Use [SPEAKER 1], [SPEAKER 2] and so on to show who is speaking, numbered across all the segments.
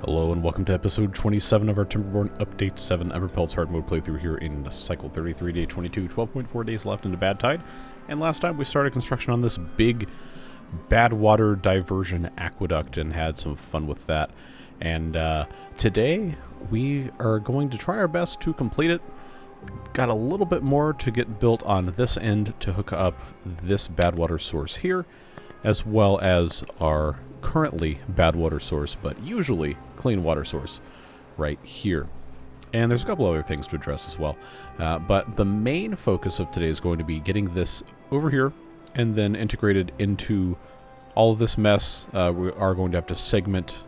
[SPEAKER 1] Hello and welcome to episode 27 of our Timberborn Update 7 Emberpelts hard mode playthrough here in cycle 33, day 22, 12.4 days left into Bad Tide. And last time we started construction on this big bad water diversion aqueduct and had some fun with that. And today we are going to try our best to complete it. Got a little bit more to get built on this end to hook up this bad water source here, as well as our currently bad water source, but usually clean water source right here. And there's a couple other things to address as well. But the main focus of today is going to be getting this over here and then integrated into all of this mess. We are going to have to segment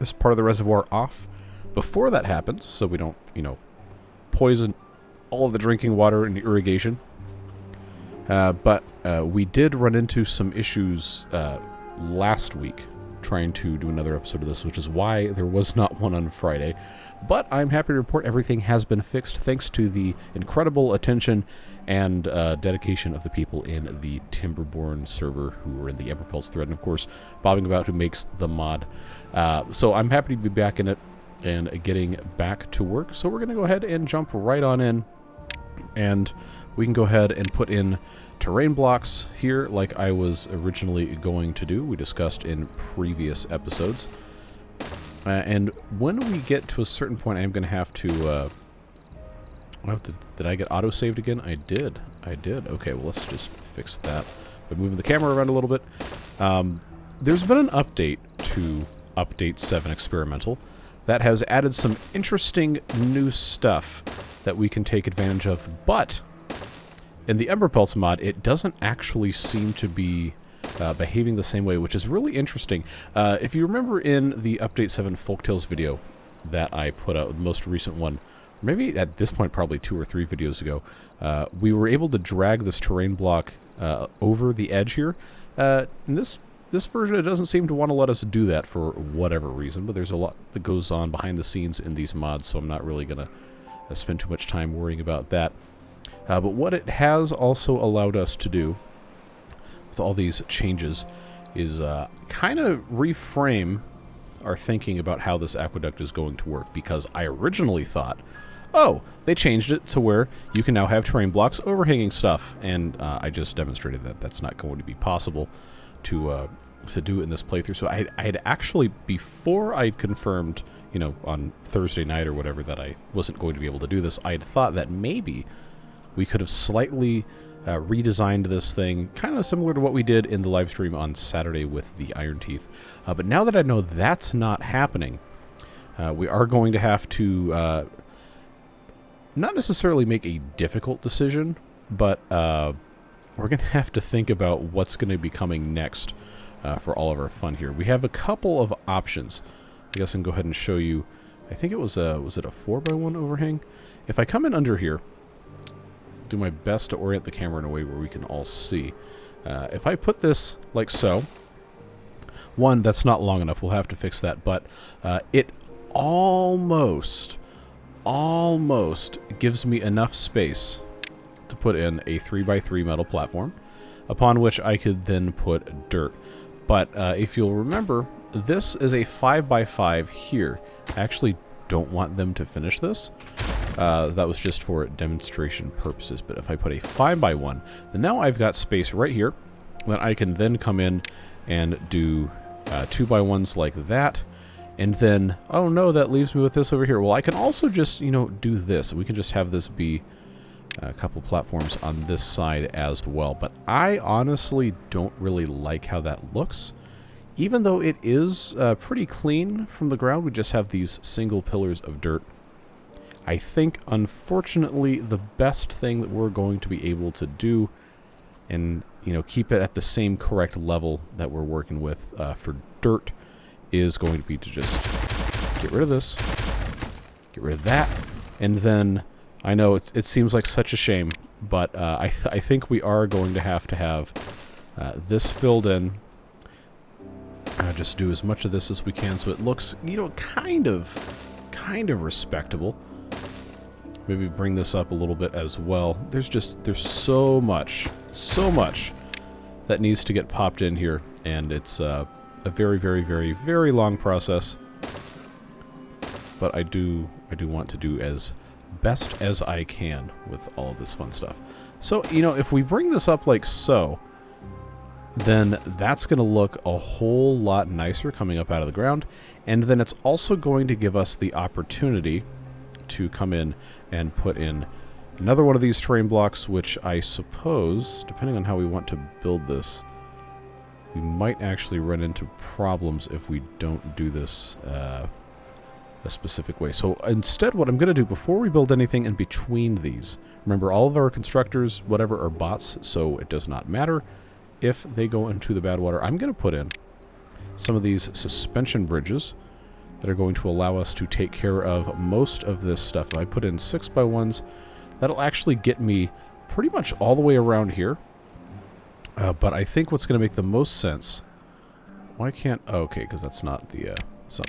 [SPEAKER 1] this part of the reservoir off before that happens, so we don't, poison all of the drinking water and irrigation. But we did run into some issues last week trying to do another episode of this, which is why there was not one on Friday. But I'm happy to report everything has been fixed thanks to the incredible attention and dedication of the people in the Timberborn server who were in the Emberpelts thread, and of course Bobbing About, who makes the mod. So I'm happy to be back in it and getting back to work. So we're going to go ahead and jump right on in, and we can go ahead and put in terrain blocks here like I was originally going to do. We discussed in previous episodes. And when we get to a certain point, I'm going to have to... did I get auto-saved again? I did. Okay, well, let's just fix that by moving the camera around a little bit. There's been an update to Update 7 Experimental that has added some interesting new stuff that we can take advantage of, but in the Emberpelts mod, it doesn't actually seem to be behaving the same way, which is really interesting. If you remember in the Update 7 Folktales video that I put out, the most recent one, maybe at this point probably 2 or 3 videos ago, we were able to drag this terrain block over the edge here. In this version, it doesn't seem to want to let us do that for whatever reason, but there's a lot that goes on behind the scenes in these mods, so I'm not really going to spend too much time worrying about that. But what it has also allowed us to do with all these changes is kind of reframe our thinking about how this aqueduct is going to work, because I originally thought, oh, they changed it to where you can now have terrain blocks overhanging stuff, and I just demonstrated that that's not going to be possible to do in this playthrough. So I had actually, before I confirmed, on Thursday night or whatever, that I wasn't going to be able to do this, I had thought that maybe we could have slightly redesigned this thing, kind of similar to what we did in the live stream on Saturday with the Iron Teeth. But now that I know that's not happening, we are going to have to not necessarily make a difficult decision, but we're going to have to think about what's going to be coming next for all of our fun here. We have a couple of options. I guess I can go ahead and show you. I think it was it a 4x1 overhang? If I come in under here, do my best to orient the camera in a way where we can all see. If I put this like so, one, that's not long enough. We'll have to fix that, but it almost gives me enough space to put in a 3x3 metal platform, upon which I could then put dirt. But if you'll remember, this is a 5x5 here. I actually don't want them to finish this. That was just for demonstration purposes. But if I put a 5x1, then now I've got space right here that I can then come in and do 2x1s like that. And then, oh no, that leaves me with this over here. Well, I can also just, do this. We can just have this be a couple platforms on this side as well. But I honestly don't really like how that looks. Even though it is pretty clean from the ground, we just have these single pillars of dirt. I think, unfortunately, the best thing that we're going to be able to do and, keep it at the same correct level that we're working with for dirt is going to be to just get rid of this, get rid of that, and then, I know it seems like such a shame, but I think we are going to have this filled in. Just do as much of this as we can so it looks, kind of respectable. Maybe bring this up a little bit as well. There's so much that needs to get popped in here, and it's a very, very, very, very long process. But I do want to do as best as I can with all of this fun stuff. So, you know, if we bring this up like so, then that's going to look a whole lot nicer coming up out of the ground. And then it's also going to give us the opportunity to come in and put in another one of these terrain blocks, which I suppose, depending on how we want to build this, we might actually run into problems if we don't do this a specific way. So instead, what I'm going to do before we build anything in between these, remember all of our constructors, whatever, are bots, so it does not matter if they go into the bad water. I'm going to put in some of these suspension bridges that are going to allow us to take care of most of this stuff. If I put in 6x1s, that'll actually get me pretty much all the way around here. But I think what's going to make the most sense... Why can't... Oh, okay, because that's not the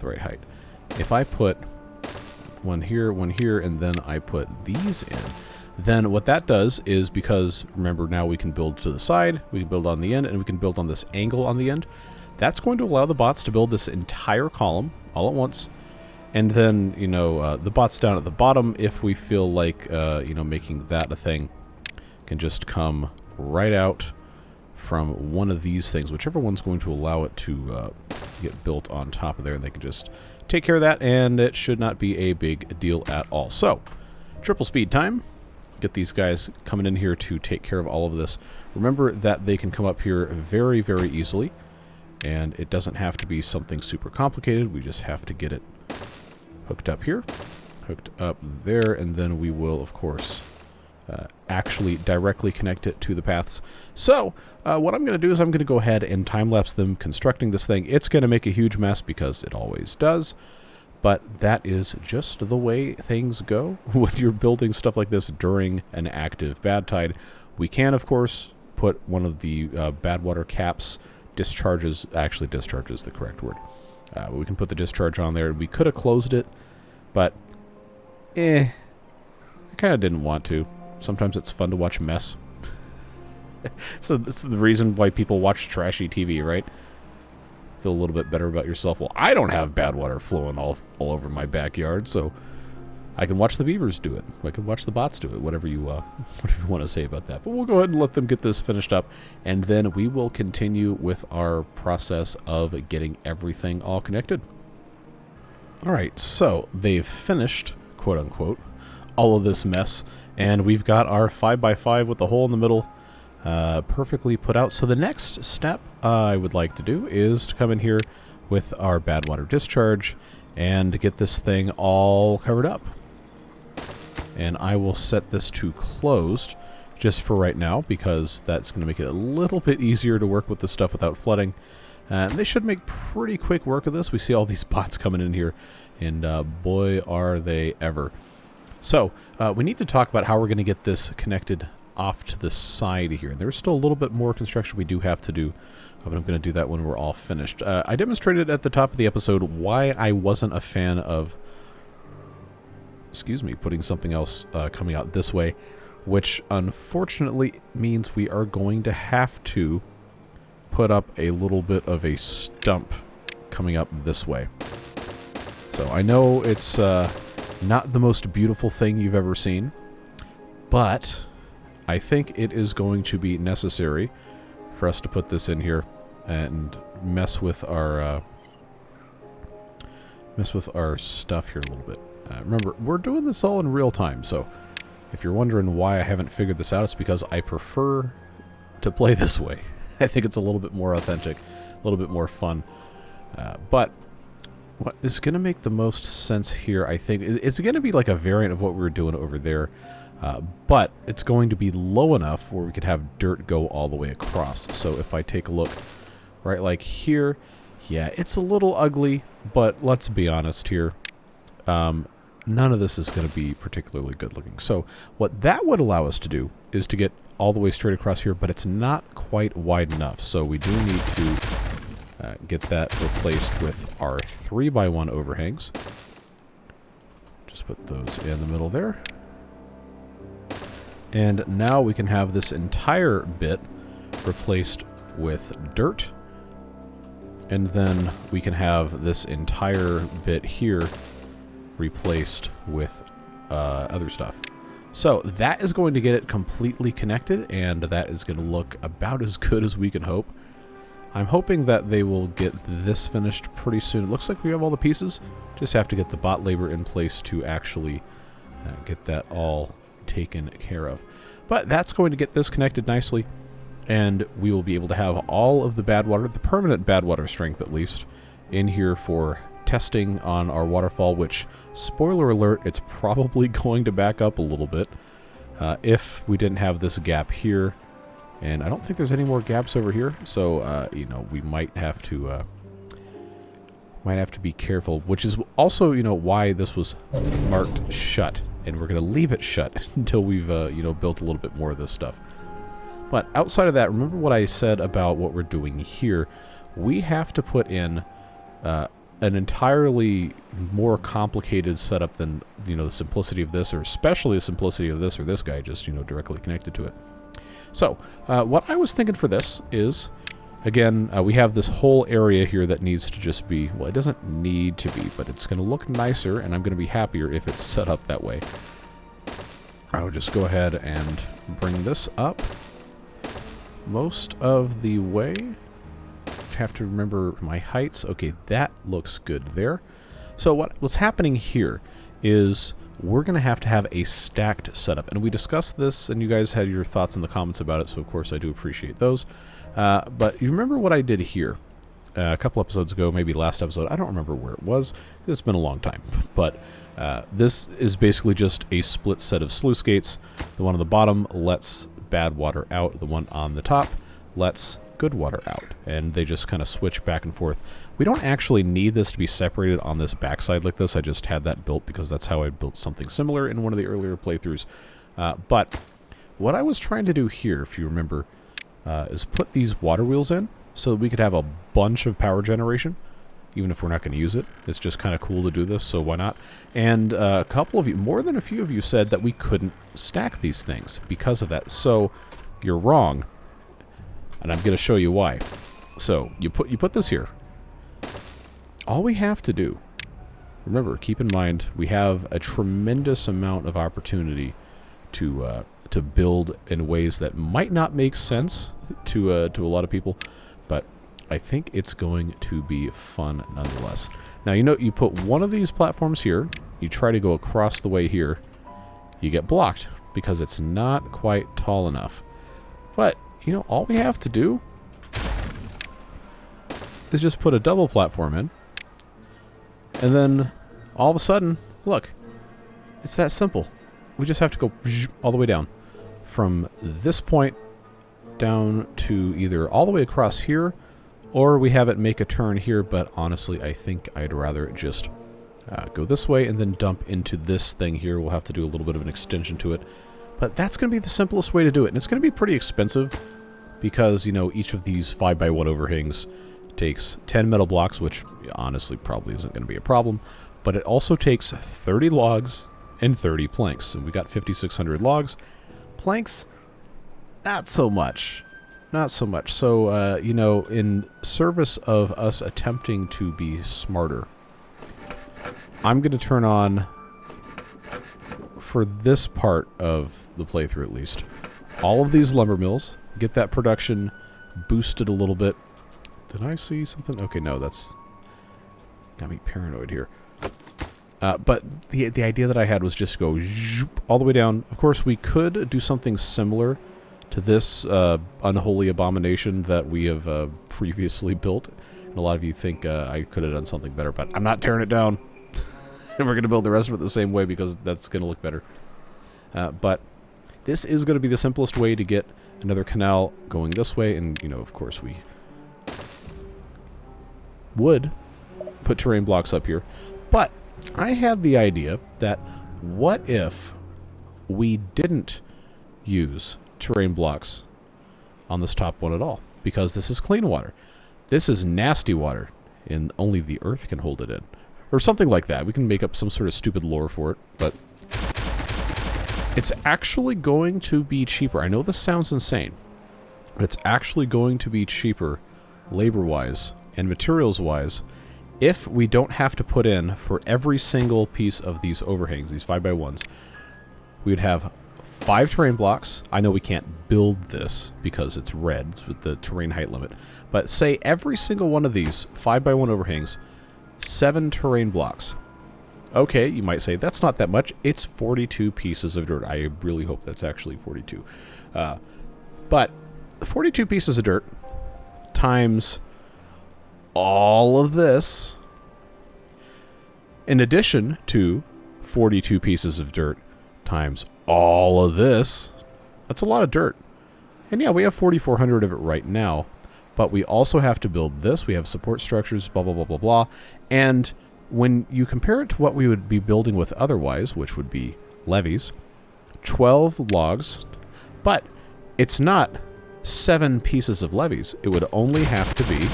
[SPEAKER 1] right height. If I put one here, and then I put these in, then what that does is, because, remember, now we can build to the side, we can build on the end, and we can build on this angle on the end. That's going to allow the bots to build this entire column all at once. And then, you know, the bots down at the bottom, if we feel like, you know, making that a thing, can just come right out from one of these things, whichever one's going to allow it to get built on top of there, and they can just take care of that, and it should not be a big deal at all. So, triple speed time. Get these guys coming in here to take care of all of this. Remember that they can come up here very, very easily, and it doesn't have to be something super complicated. We just have to get it hooked up here, hooked up there, and then we will, of course, actually directly connect it to the paths. So, what I'm going to do is I'm going to go ahead and time-lapse them constructing this thing. It's going to make a huge mess because it always does, but that is just the way things go when you're building stuff like this during an active bad tide. We can, of course, put one of the bad water caps, discharges, actually discharge is the correct word. We can put the discharge on there. We could have closed it, but I kind of didn't want to. Sometimes it's fun to watch mess. So this is the reason why people watch trashy TV, right? Feel a little bit better about yourself. Well, I don't have bad water flowing all over my backyard, so I can watch the beavers do it. I can watch the bots do it, whatever you want to say about that. But we'll go ahead and let them get this finished up, and then we will continue with our process of getting everything all connected. All right, so they've finished, quote-unquote, all of this mess, and we've got our 5x5 with the hole in the middle perfectly put out. So the next step I would like to do is to come in here with our bad water discharge and get this thing all covered up. And I will set this to closed just for right now, because that's going to make it a little bit easier to work with the stuff without flooding. And they should make pretty quick work of this. We see all these bots coming in here, and boy, are they ever. So, we need to talk about how we're going to get this connected off to the side here. There's still a little bit more construction we do have to do, but I'm going to do that when we're all finished. I demonstrated at the top of the episode why I wasn't a fan of, putting something else coming out this way, which unfortunately means we are going to have to put up a little bit of a stump coming up this way. So I know it's not the most beautiful thing you've ever seen, but I think it is going to be necessary for us to put this in here and mess with our stuff here a little bit. Remember, we're doing this all in real time, so if you're wondering why I haven't figured this out, it's because I prefer to play this way. I think it's a little bit more authentic, a little bit more fun. But what is going to make the most sense here, I think, it's going to be like a variant of what we were doing over there, but it's going to be low enough where we could have dirt go all the way across. So if I take a look right like here, yeah, it's a little ugly, but let's be honest here. None of this is going to be particularly good looking. So what that would allow us to do is to get all the way straight across here, but it's not quite wide enough. So we do need to get that replaced with our 3x1 overhangs. Just put those in the middle there. And now we can have this entire bit replaced with dirt. And then we can have this entire bit here replaced with other stuff. So that is going to get it completely connected, and that is going to look about as good as we can hope. I'm hoping that they will get this finished pretty soon. It looks like we have all the pieces. Just have to get the bot labor in place to actually get that all taken care of. But that's going to get this connected nicely, and we will be able to have all of the bad water, the permanent bad water strength at least, in here for testing on our waterfall, which, spoiler alert, it's probably going to back up a little bit if we didn't have this gap here. And I don't think there's any more gaps over here, so you know, we might have to be careful, which is also, you know, why this was marked shut, and we're going to leave it shut until we've you know, built a little bit more of this stuff. But outside of that, remember what I said about what we're doing here. We have to put in an entirely more complicated setup than, you know, the simplicity of this, or especially the simplicity of this or this guy just, you know, directly connected to it. So, what I was thinking for this is, again, we have this whole area here that needs to just be, well, it doesn't need to be, but it's going to look nicer, and I'm going to be happier if it's set up that way. I would just go ahead and bring this up most of the way. Have to remember my heights. Okay, that looks good there. So what's happening here is we're going to have a stacked setup. And we discussed this, and you guys had your thoughts in the comments about it, so of course I do appreciate those. But you remember what I did here a couple episodes ago, maybe last episode. I don't remember where it was. It's been a long time. But this is basically just a split set of sluice gates. The one on the bottom lets bad water out. The one on the top lets good water out, and they just kind of switch back and forth. We don't actually need this to be separated on this backside like this. I just had that built because that's how I built something similar in one of the earlier playthroughs. But what I was trying to do here, if you remember, is put these water wheels in so that we could have a bunch of power generation, even if we're not going to use it. It's just kind of cool to do this, so why not? And a couple of you, more than a few of you, said that we couldn't stack these things because of that. So you're wrong. And I'm going to show you why. So, you put this here. All we have to do, remember, keep in mind, we have a tremendous amount of opportunity to build in ways that might not make sense to a lot of people, but I think it's going to be fun nonetheless. Now, you know, you put one of these platforms here, you try to go across the way here, you get blocked because it's not quite tall enough. But you know, all we have to do is just put a double platform in, and then all of a sudden, look, it's that simple. We just have to go all the way down from this point down to either all the way across here, or we have it make a turn here, but honestly, I think I'd rather just go this way and then dump into this thing here. We'll have to do a little bit of an extension to it. But that's going to be the simplest way to do it. And it's going to be pretty expensive because, you know, each of these 5x1 overhangs takes 10 metal blocks, which honestly probably isn't going to be a problem. But it also takes 30 logs and 30 planks. So we got 5,600 logs. Planks, not so much. Not so much. So, you know, in service of us attempting to be smarter, I'm going to turn on, for this part of the playthrough at least, all of these lumber mills, get that production boosted a little bit. Did I see something? Okay, no, that's got me paranoid here. But the idea that I had was just go all the way down. Of course, we could do something similar to this unholy abomination that we have previously built. And a lot of you think I could have done something better, but I'm not tearing it down. And we're going to build the rest of it the same way because that's going to look better. But this is going to be the simplest way to get another canal going this way. And, you know, of course, we would put terrain blocks up here. But I had the idea that what if we didn't use terrain blocks on this top one at all? Because this is clean water. This is nasty water, and only the earth can hold it in. Or something like that. We can make up some sort of stupid lore for it, but it's actually going to be cheaper. I know this sounds insane, but it's actually going to be cheaper, labor-wise, and materials-wise, if we don't have to put in for every single piece of these overhangs, these 5x1s, we would have 5 terrain blocks. I know we can't build this because it's red with the terrain height limit, but say every single one of these 5x1 overhangs, 7 terrain blocks. Okay, you might say, that's not that much. It's 42 pieces of dirt. I really hope that's actually 42. But 42 pieces of dirt times all of this, in addition to 42 pieces of dirt times all of this, that's a lot of dirt. And yeah, we have 4,400 of it right now, but we also have to build this. We have support structures, blah, blah, blah, blah, blah. And when you compare it to what we would be building with otherwise, which would be levees, 12 logs, but it's not 7 pieces of levees. It would only have to be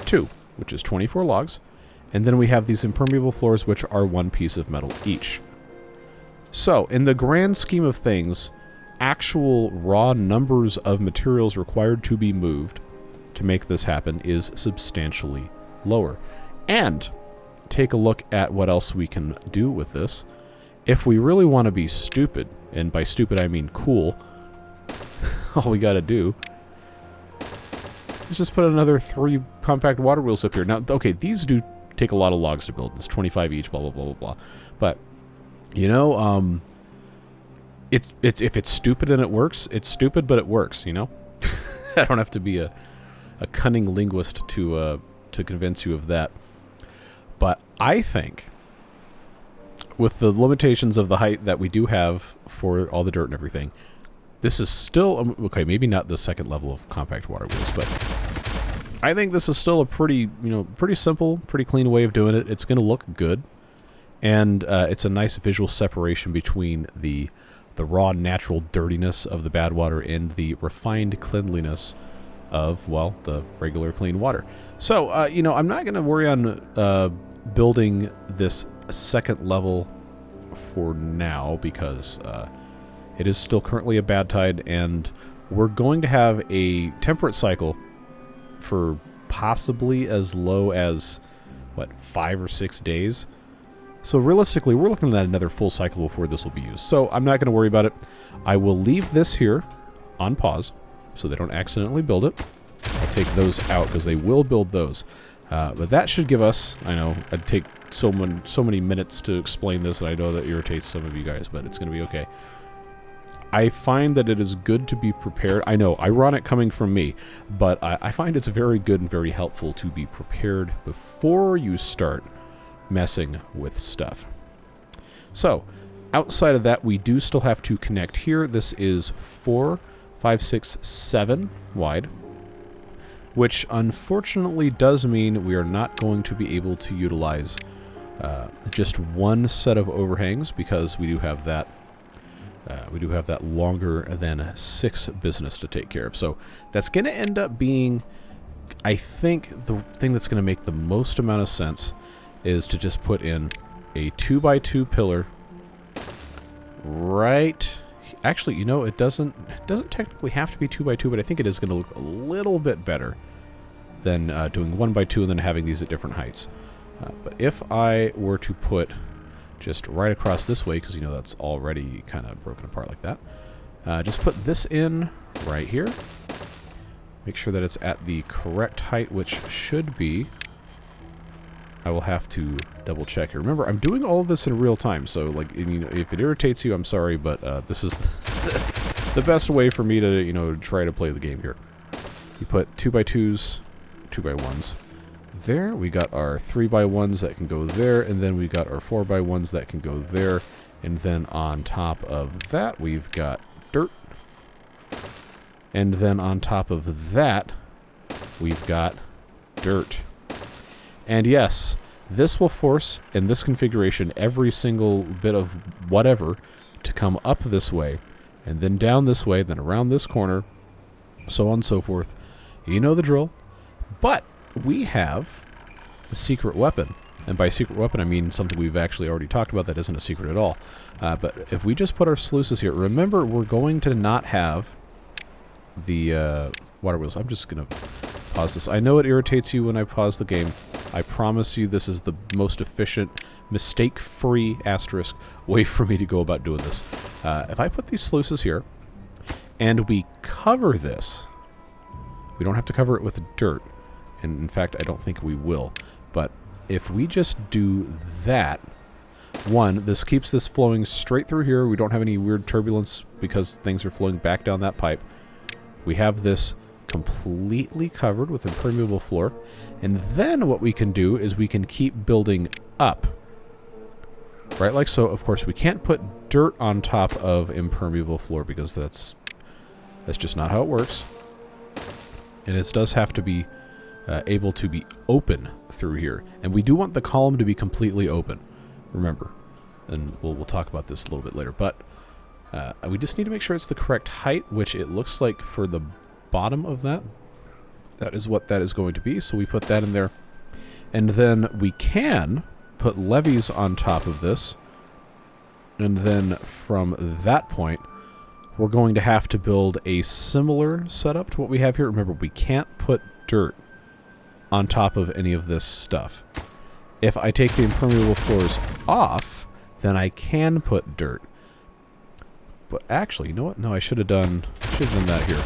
[SPEAKER 1] 2, which is 24 logs. And then we have these impermeable floors, which are 1 piece of metal each. So, in the grand scheme of things, actual raw numbers of materials required to be moved to make this happen is substantially lower. And take a look at what else we can do with this. If we really want to be stupid, and by stupid I mean cool, all we got to do is just put another 3 compact water wheels up here. Now, okay, these do take a lot of logs to build. It's 25 each, blah, blah, blah, blah, blah. But, you know, it's if it's stupid and it works, it's stupid, but it works, you know? I don't have to be a cunning linguist to convince you of that. But I think, with the limitations of the height that we do have for all the dirt and everything, this is still, okay, maybe not the second level of compact water wheels, but I think this is still a pretty, pretty simple, pretty clean way of doing it. It's going to look good, and it's a nice visual separation between the raw, natural dirtiness of the bad water and the refined cleanliness of, well, the regular clean water. So, I'm not going to worry on building this second level for now because it is still currently a bad tide, and we're going to have a temperate cycle for possibly as low as, 5 or 6 days. So realistically, we're looking at another full cycle before this will be used. So I'm not going to worry about it. I will leave this here on pause so they don't accidentally build it. I'll take those out because they will build those. But that should give us, I know, I'd take so many minutes to explain this, and I know that irritates some of you guys, but it's going to be okay. I find that it is good to be prepared. I know, ironic coming from me, but I find it's very good and very helpful to be prepared before you start messing with stuff. So, outside of that, we do still have to connect here. This is 4, 5, 6, 7 wide, which unfortunately does mean we are not going to be able to utilize just one set of overhangs because we do have that longer than 6 business to take care of. So that's going to end up being, I think, the thing that's going to make the most amount of sense is to just put in a 2x2 pillar right. Actually, it doesn't technically have to be 2x2, but I think it is going to look a little bit better than doing 1x2 and then having these at different heights. But if I were to put just right across this way, because that's already kind of broken apart like that, just put this in right here. Make sure that it's at the correct height, which should be, I will have to double check here. Remember, I'm doing all of this in real time, so if it irritates you, I'm sorry, but this is the best way for me to try to play the game here. You put 2x2s, 2x1s. There, we got our 3x1s that can go there, and then we got our 4x1s that can go there, and then on top of that, we've got dirt, and then on top of that, we've got dirt. And yes, this will force, in this configuration, every single bit of whatever to come up this way, and then down this way, then around this corner, so on and so forth. You know the drill. But we have the secret weapon. And by secret weapon, I mean something we've actually already talked about that isn't a secret at all. But if we just put our sluices here, remember, we're going to not have the water wheels. I'm just going to pause this. I know it irritates you when I pause the game. I promise you this is the most efficient, mistake-free asterisk way for me to go about doing this. If I put these sluices here, and we cover this, we don't have to cover it with dirt. And in fact, I don't think we will. But if we just do that, one, this keeps this flowing straight through here. We don't have any weird turbulence because things are flowing back down that pipe. We have this completely covered with impermeable floor. And then what we can do is we can keep building up. Right, like so. Of course, we can't put dirt on top of impermeable floor because that's just not how it works. And it does have to be able to be open through here. And we do want the column to be completely open. Remember. And we'll talk about this a little bit later. But we just need to make sure it's the correct height, which it looks like for the bottom of that. That is what that is going to be. So we put that in there. And then we can put levees on top of this. And then from that point, we're going to have to build a similar setup to what we have here. Remember, we can't put dirt on top of any of this stuff. If I take the impermeable floors off, then I can put dirt. But actually, you know what? No, I should have done that here.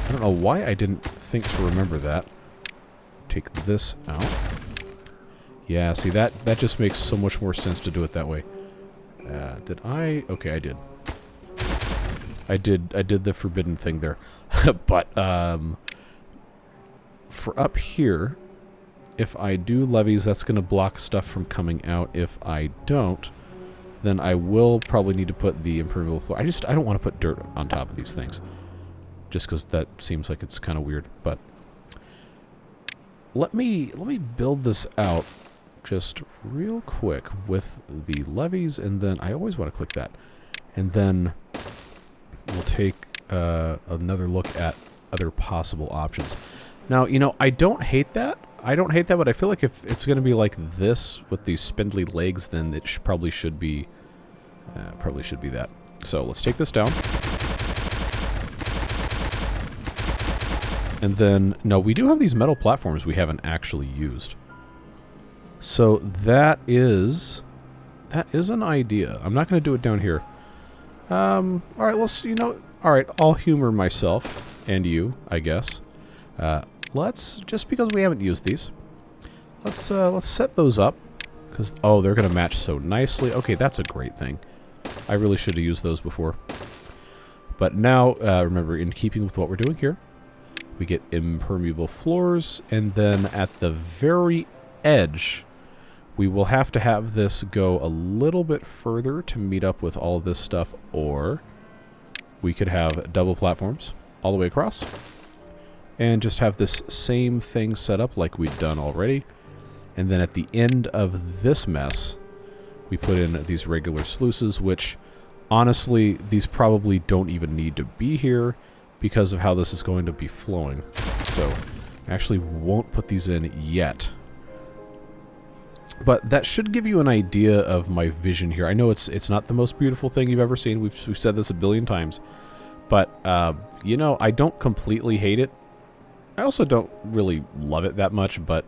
[SPEAKER 1] I don't know why I didn't think to remember that. Take this out. Yeah, see, that just makes so much more sense to do it that way. Did I? Okay, I did. I did the forbidden thing there. But for up here, if I do levees, that's going to block stuff from coming out. If I don't, then I will probably need to put the impermeable floor. I don't want to put dirt on top of these things, just because that seems like it's kind of weird. But let me build this out just real quick with the levees, and then I always want to click that, and then we'll take another look at other possible options. Now, you know, I don't hate that. But I feel like if it's going to be like this with these spindly legs, then it probably should be that. So let's take this down. And then, no, we do have these metal platforms we haven't actually used. So that is an idea. I'm not going to do it down here. All right, I'll humor myself and you, I guess. Let's, just because we haven't used these, let's set those up, because, oh, they're going to match so nicely. Okay, that's a great thing. I really should have used those before. But now, remember, in keeping with what we're doing here, we get impermeable floors, and then at the very edge, we will have to have this go a little bit further to meet up with all of this stuff, or we could have double platforms all the way across. And just have this same thing set up like we've done already. And then at the end of this mess, we put in these regular sluices, which, honestly, these probably don't even need to be here because of how this is going to be flowing. So, I actually won't put these in yet. But that should give you an idea of my vision here. I know it's not the most beautiful thing you've ever seen. We've said this a billion times. But, you know, I don't completely hate it. I also don't really love it that much, but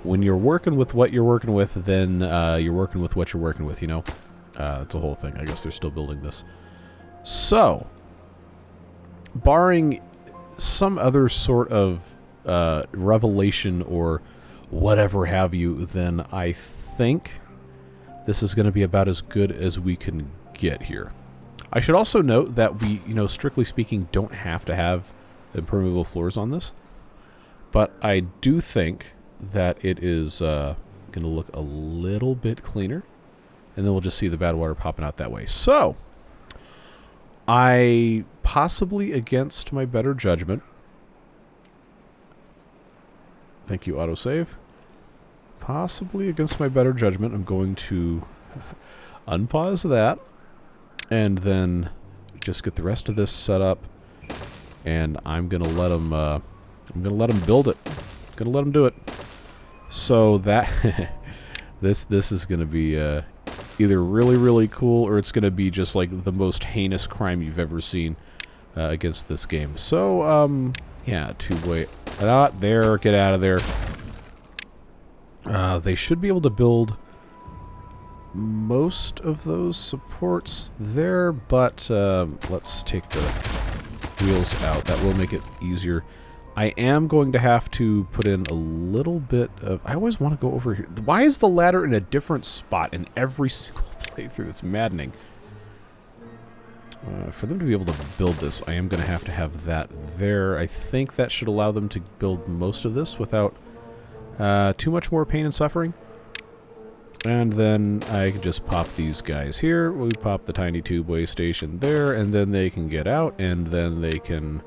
[SPEAKER 1] when you're working with what you're working with, then you're working with what you're working with, you know? It's a whole thing. I guess they're still building this. So, barring some other sort of revelation or whatever have you, then I think this is going to be about as good as we can get here. I should also note that we, you know, strictly speaking, don't have to have impermeable floors on this. But I do think that it is going to look a little bit cleaner. And then we'll just see the bad water popping out that way. So, I possibly against my better judgment. Thank you, autosave. Possibly against my better judgment, I'm going to unpause that. And then just get the rest of this set up. And I'm going to let them... I'm going to let them build it. I'm going to let them do it. So that this is going to be either really, really cool, or it's going to be just like the most heinous crime you've ever seen against this game. So, yeah, two-way Not there. Get out of there. They should be able to build most of those supports there, but let's take the wheels out. That will make it easier. I am going to have to put in a little bit of... I always want to go over here. Why is the ladder in a different spot in every single playthrough? That's maddening. For them to be able to build this, I am going to have that there. I think that should allow them to build most of this without too much more pain and suffering. And then I can just pop these guys here. We pop the tiny tubeway station there, and then they can get out, and then they can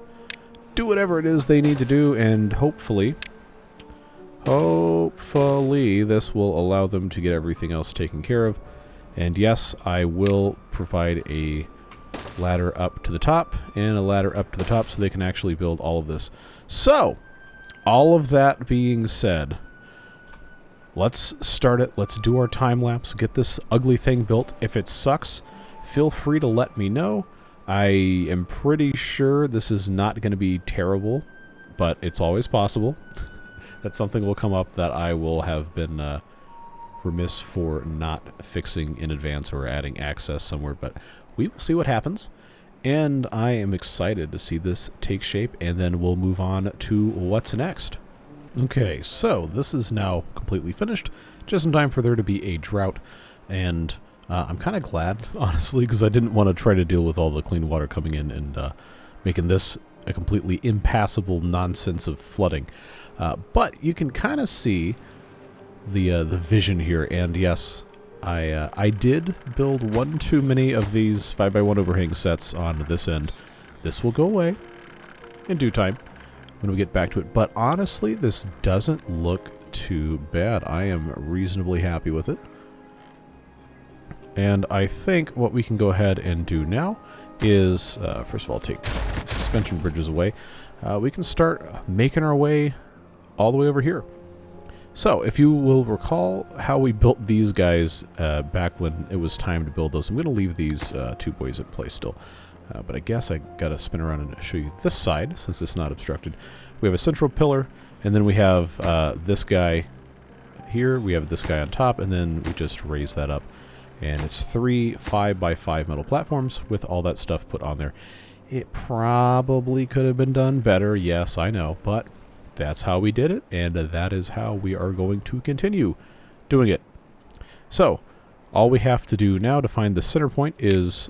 [SPEAKER 1] do whatever it is they need to do, and hopefully this will allow them to get everything else taken care of. And yes, I will provide a ladder up to the top and a ladder up to the top so they can actually build all of this. So, all of that being said, let's start it. Let's do our time lapse. Get this ugly thing built. If it sucks, feel free to let me know. I am pretty sure this is not going to be terrible, but it's always possible that something will come up that I will have been remiss for not fixing in advance or adding access somewhere, but we will see what happens. And I am excited to see this take shape, and then we'll move on to what's next. Okay, so this is now completely finished, just in time for there to be a drought, and I'm kind of glad, honestly, because I didn't want to try to deal with all the clean water coming in and making this a completely impassable nonsense of flooding. But you can kind of see the vision here, and yes, I did build one too many of these 5x1 overhang sets on this end. This will go away in due time when we get back to it, but honestly, this doesn't look too bad. I am reasonably happy with it. And I think what we can go ahead and do now is, first of all, take suspension bridges away. We can start making our way all the way over here. So, if you will recall how we built these guys back when it was time to build those, I'm going to leave these tubeways in place still. But I guess I got to spin around and show you this side, since it's not obstructed. We have a central pillar, and then we have this guy here. We have this guy on top, and then we just raise that up. And it's 3 5x5 metal platforms with all that stuff put on there. It probably could have been done better, yes, I know, but that's how we did it, and that is how we are going to continue doing it. So, all we have to do now to find the center point is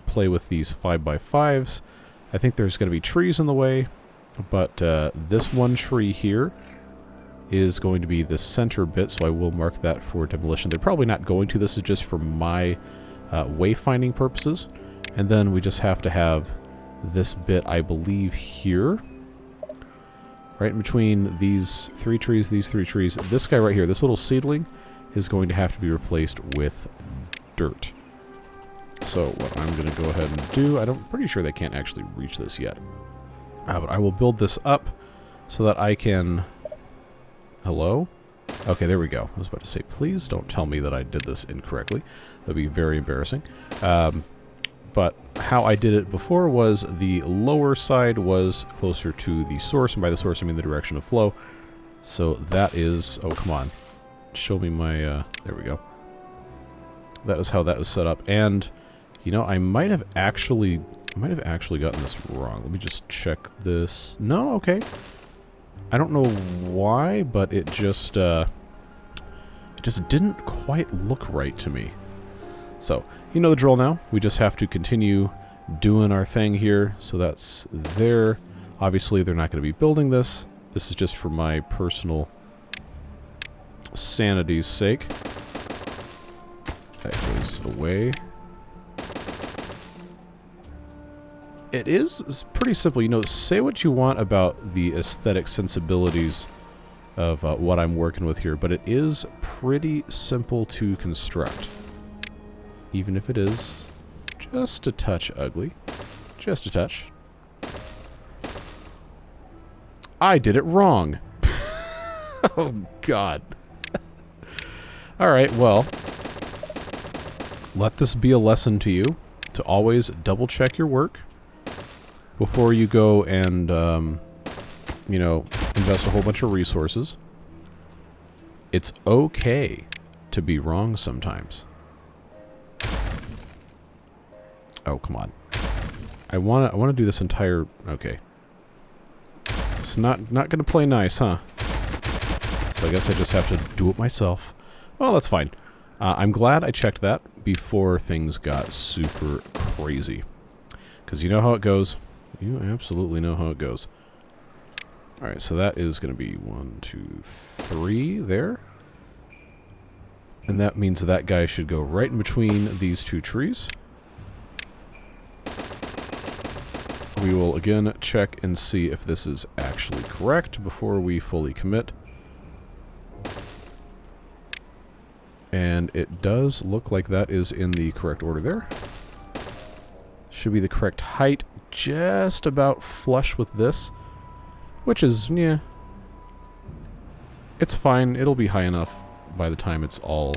[SPEAKER 1] play with these 5x5s. I think there's going to be trees in the way, but this one tree here is going to be the center bit, so I will mark that for demolition. They're probably not going to. This is just for my wayfinding purposes. And then we just have to have this bit, I believe, here. Right in between these three trees, this guy right here, this little seedling, is going to have to be replaced with dirt. So what I'm going to go ahead and do, I'm pretty sure they can't actually reach this yet. But I will build this up so that I can... Hello? Okay, there we go. I was about to say, please don't tell me that I did this incorrectly. That'd be very embarrassing. But how I did it before was the lower side was closer to the source, and by the source I mean the direction of flow. So that is... Oh, come on. Show me my... there we go. That is how that was set up. And, you know, I might have actually gotten this wrong. Let me just check this. No? Okay. I don't know why, but it just didn't quite look right to me. So, you know the drill now. We just have to continue doing our thing here. So that's there. Obviously, they're not going to be building this. This is just for my personal sanity's sake. That goes away. It is pretty simple. You know, say what you want about the aesthetic sensibilities of what I'm working with here, but it is pretty simple to construct. Even if it is just a touch ugly. Just a touch. I did it wrong. Oh, God. Alright, well. Let this be a lesson to you to always double check your work before you go and you know, invest a whole bunch of resources. It's okay to be wrong sometimes. Oh, come on. I wanna do this entire... Okay. It's not gonna play nice, huh? So I guess I just have to do it myself. Well, that's fine. I'm glad I checked that before things got super crazy. Because you know how it goes. You absolutely know how it goes. Alright, so that is going to be 1, 2, 3 there. And that means that guy should go right in between these two trees. We will again check and see if this is actually correct before we fully commit. And it does look like that is in the correct order there. Should be the correct height, just about flush with this. Which is, yeah, it's fine. It'll be high enough by the time it's all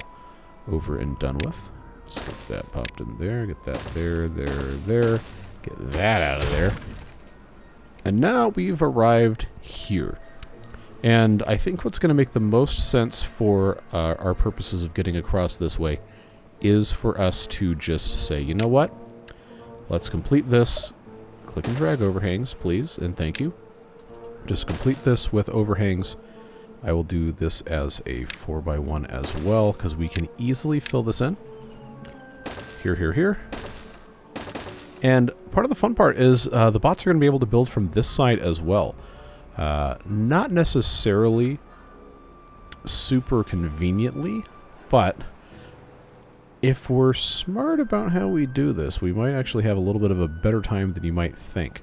[SPEAKER 1] over and done with. Just get that popped in there, get that there, there. Get that out of there. And now we've arrived here. And I think what's going to make the most sense for our purposes of getting across this way is for us to just say, you know what? Let's complete this. Click and drag overhangs, please, and thank you. Just complete this with overhangs. I will do this as a 4x1 as well, because we can easily fill this in. Here. And part of the fun part is the bots are going to be able to build from this side as well. Not necessarily super conveniently, but if we're smart about how we do this, we might actually have a little bit of a better time than you might think.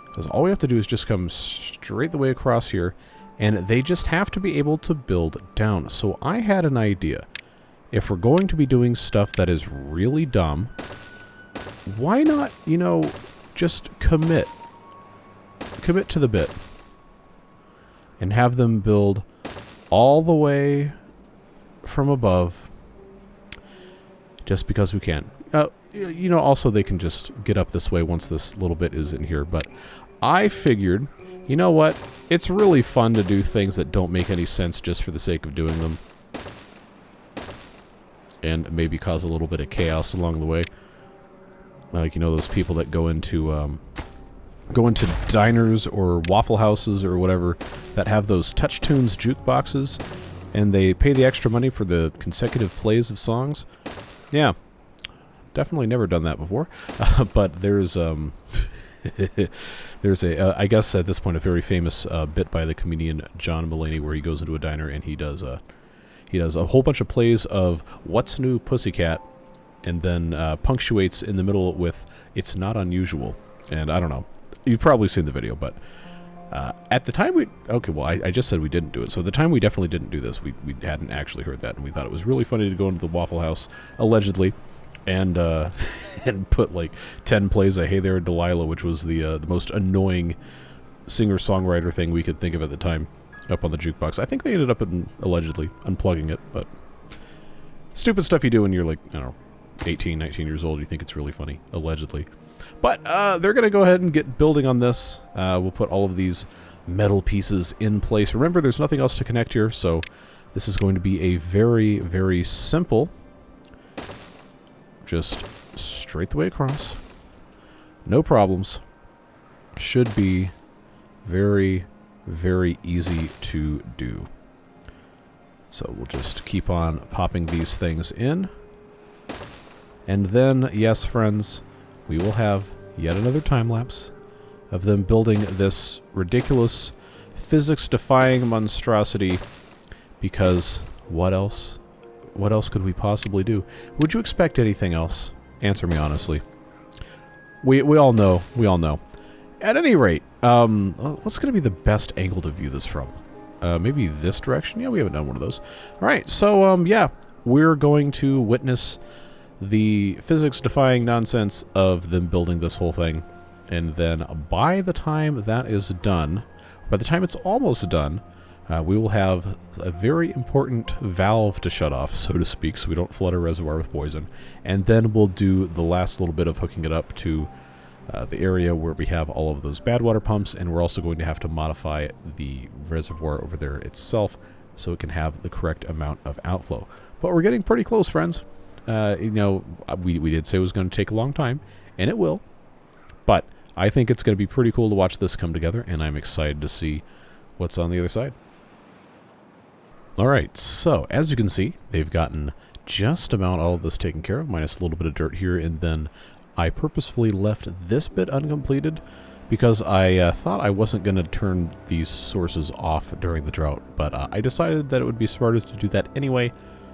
[SPEAKER 1] Because all we have to do is just come straight the way across here, and they just have to be able to build down. So I had an idea. If we're going to be doing stuff that is really dumb, why not, you know, just commit. Commit to the bit. And have them build all the way from above. Just because we can. You know, also they can just get up this way once this little bit is in here. But I figured, you know what? It's really fun to do things that don't make any sense just for the sake of doing them. And maybe cause a little bit of chaos along the way. Like, you know, those people that go into diners or Waffle Houses or whatever that have those Touch Tunes jukeboxes, and they pay the extra money for the consecutive plays of songs. Yeah, definitely never done that before. But there's there's a I guess at this point a very famous bit by the comedian John Mulaney where he goes into a diner and he does a whole bunch of plays of What's New Pussycat, and then punctuates in the middle with "It's not unusual." And I don't know, you've probably seen the video, but at the time I just said we didn't do it. So at the time we definitely didn't do this. We hadn't actually heard that, and we thought it was really funny to go into the Waffle House allegedly, and and put like 10 plays of "Hey There, Delilah," which was the most annoying singer-songwriter thing we could think of at the time, up on the jukebox. I think they ended up allegedly unplugging it, but stupid stuff you do when you're like, I don't know, 18, 19 years old. You think it's really funny, allegedly. But they're going to go ahead and get building on this. We'll put all of these metal pieces in place. Remember, there's nothing else to connect here, so this is going to be a very, very simple, just straight the way across. No problems. Should be very, very easy to do. So we'll just keep on popping these things in. And then, yes, friends, we will have yet another time-lapse of them building this ridiculous, physics-defying monstrosity, because what else? What else could we possibly do? Would you expect anything else? Answer me honestly. We all know. We all know. At any rate, what's going to be the best angle to view this from? Maybe this direction? Yeah, we haven't done one of those. All right, so, yeah, we're going to witness the physics-defying nonsense of them building this whole thing. And then by the time that is done, by the time it's almost done, we will have a very important valve to shut off, so to speak, so we don't flood our reservoir with poison. And then we'll do the last little bit of hooking it up to the area where we have all of those bad water pumps, and we're also going to have to modify the reservoir over there itself so it can have the correct amount of outflow. But we're getting pretty close, friends. You know, we did say it was going to take a long time, and it will. But I think it's going to be pretty cool to watch this come together, and I'm excited to see what's on the other side. Alright, so as you can see, they've gotten just about all of this taken care of, minus a little bit of dirt here, and then I purposefully left this bit uncompleted because I thought I wasn't going to turn these sources off during the drought, but I decided that it would be smarter to do that anyway,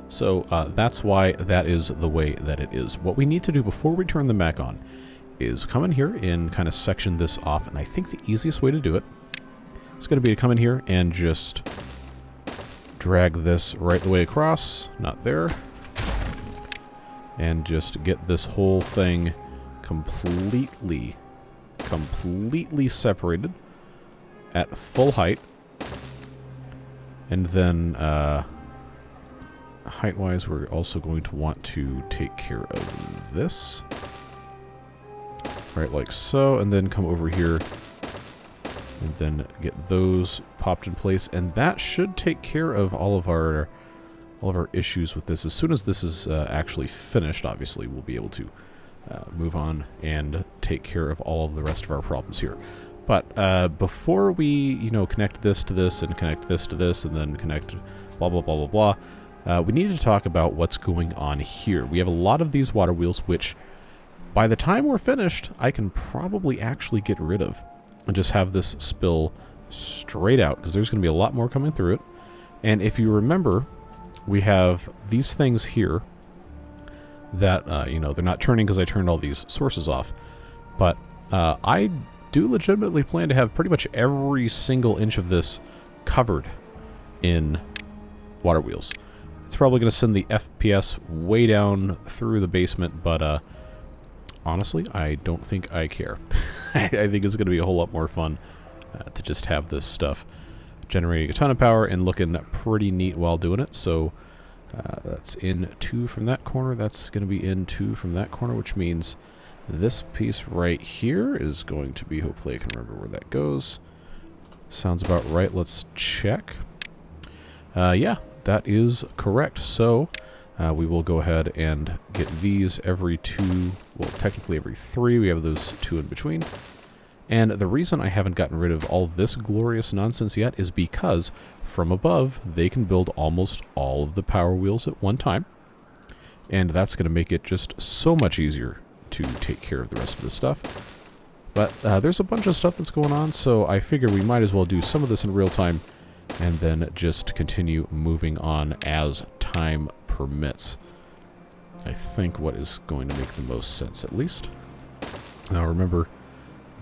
[SPEAKER 1] so that's why that is the way that it is. What we need to do before we turn them back on is come in here and kind of section this off, and I think the easiest way to do it is going to be to come in here and just drag this right the way across, not there, and just get this whole thing completely separated at full height. And then height-wise, we're also going to want to take care of this. Right, like so, and then come over here and then get those popped in place, and that should take care of all of our issues with this. As soon as this is actually finished, obviously we'll be able to move on and take care of all of the rest of our problems here. But before we, you know, connect this to this and connect this to this and then connect blah blah blah blah blah, we need to talk about what's going on here. We have a lot of these water wheels, which by the time we're finished, I can probably actually get rid of and just have this spill straight out, because there's going to be a lot more coming through it. And if you remember, we have these things here that, you know, they're not turning because I turned all these sources off. But I do legitimately plan to have pretty much every single inch of this covered in water wheels. It's probably going to send the FPS way down through the basement, but honestly, I don't think I care. I think it's going to be a whole lot more fun to just have this stuff generating a ton of power and looking pretty neat while doing it. So that's in 2 from that corner. That's going to be in 2 from that corner, which means this piece right here is going to be, hopefully I can remember where that goes. Sounds about right. Let's check. Yeah, that is correct. So we will go ahead and get these every 2, well, technically every 3. We have those 2 in between. And the reason I haven't gotten rid of all this glorious nonsense yet is because from above, they can build almost all of the power wheels at one time. And that's going to make it just so much easier to take care of the rest of the stuff. But there's a bunch of stuff that's going on, so I figure we might as well do some of this in real time and then just continue moving on as time permits. I think what is going to make the most sense, at least. Now remember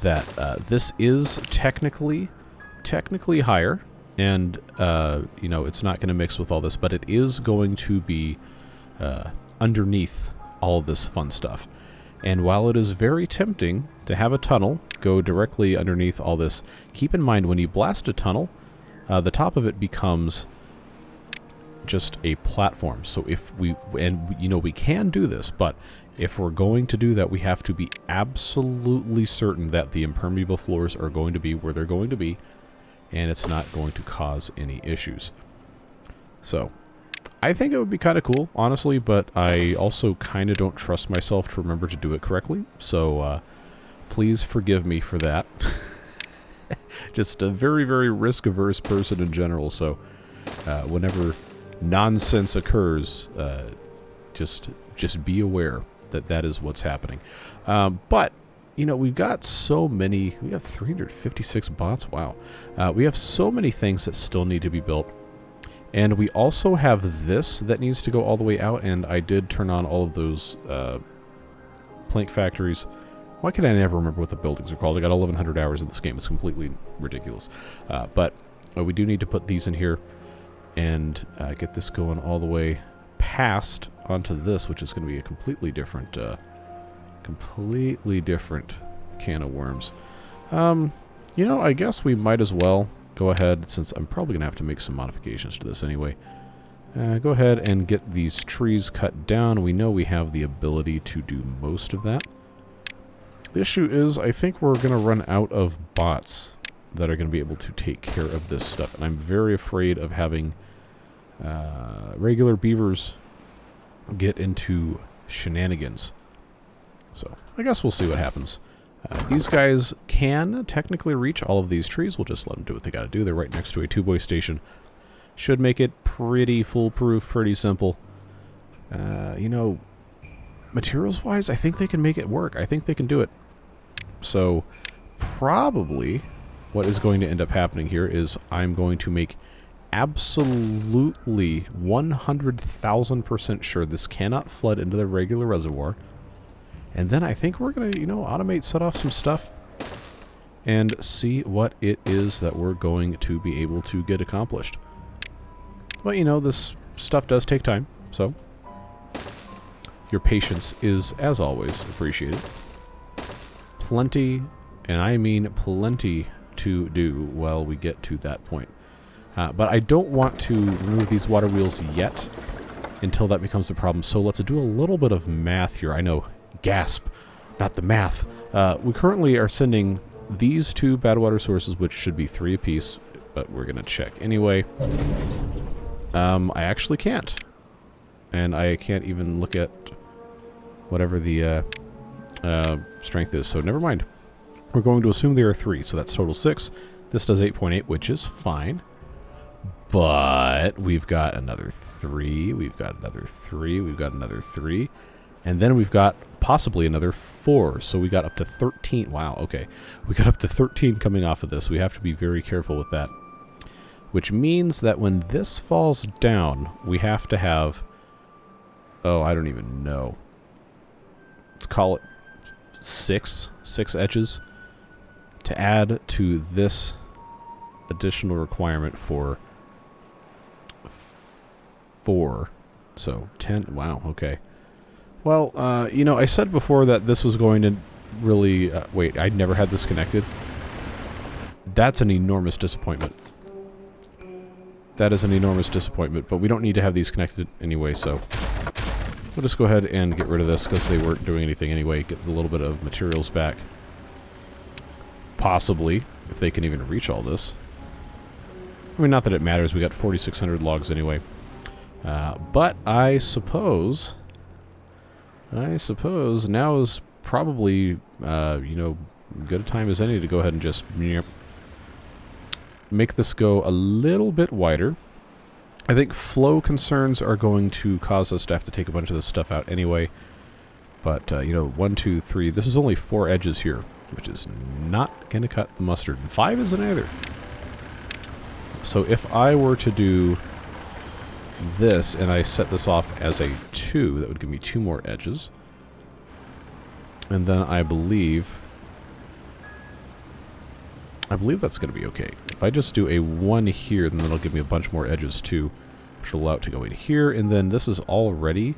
[SPEAKER 1] that this is technically higher, and you know, it's not going to mix with all this, but it is going to be underneath all of this fun stuff. And while it is very tempting to have a tunnel go directly underneath all this, keep in mind when you blast a tunnel, the top of it becomes just a platform. So if we, and you know, we can do this, but if we're going to do that, we have to be absolutely certain that the impermeable floors are going to be where they're going to be, and it's not going to cause any issues. So I think it would be kind of cool, honestly, but I also kind of don't trust myself to remember to do it correctly. So please forgive me for that. Just a very, very risk-averse person in general, so whenever nonsense occurs, just be aware that that is what's happening. But, you know, we've got so many, we have 356 bots, wow. We have so many things that still need to be built. And we also have this that needs to go all the way out, and I did turn on all of those plank factories. Why can I never remember what the buildings are called? I got 1,100 hours in this game. It's completely ridiculous. But we do need to put these in here and get this going all the way past onto this, which is going to be a completely different can of worms. You know, I guess we might as well go ahead, since I'm probably going to have to make some modifications to this anyway. Go ahead and get these trees cut down. We know we have the ability to do most of that. The issue is, I think we're going to run out of bots that are going to be able to take care of this stuff. And I'm very afraid of having regular beavers get into shenanigans. So, I guess we'll see what happens. These guys can technically reach all of these trees. We'll just let them do what they got to do. They're right next to a two-boy station. Should make it pretty foolproof, pretty simple. You know, materials-wise, I think they can make it work. I think they can do it. So, probably what is going to end up happening here is I'm going to make absolutely 100,000% sure this cannot flood into the regular reservoir. And then I think we're going to, you know, automate, set off some stuff and see what it is that we're going to be able to get accomplished. But, you know, this stuff does take time, so your patience is, as always, appreciated. Plenty, and I mean plenty, to do while we get to that point. But I don't want to remove these water wheels yet until that becomes a problem. So let's do a little bit of math here. I know, gasp, not the math. We currently are sending these two bad water sources, which should be 3 apiece, but we're going to check anyway. I actually can't. And I can't even look at whatever the strength is, so never mind. We're going to assume there are 3, so that's total 6. This does 8.8, which is fine. But we've got another 3, we've got another 3, we've got another 3, and then we've got possibly another 4. So we got up to 13. Wow, okay. We got up to 13 coming off of this. We have to be very careful with that. Which means that when this falls down, we have to have... Oh, I don't even know. Let's call it 6 edges to add to this additional requirement for 4. So 10. Wow, okay. Well, you know, I said before that this was going to really... wait, I'd never had this connected. That's an enormous disappointment. That is an enormous disappointment, but we don't need to have these connected anyway, so... We'll just go ahead and get rid of this because they weren't doing anything anyway. Get a little bit of materials back. Possibly, if they can even reach all this. I mean, not that it matters. We got 4,600 logs anyway. But I suppose now is probably, you know, good a time as any to go ahead and just make this go a little bit wider. I think flow concerns are going to cause us to have to take a bunch of this stuff out anyway. But, you know, 1, 2, 3. This is only 4 edges here, which is not going to cut the mustard. 5 isn't either. So if I were to do this and I set this off as a 2, that would give me 2 more edges. And then I believe that's going to be okay. If I just do a 1 here, then that'll give me a bunch more edges too, which will allow it to go in here. And then this is already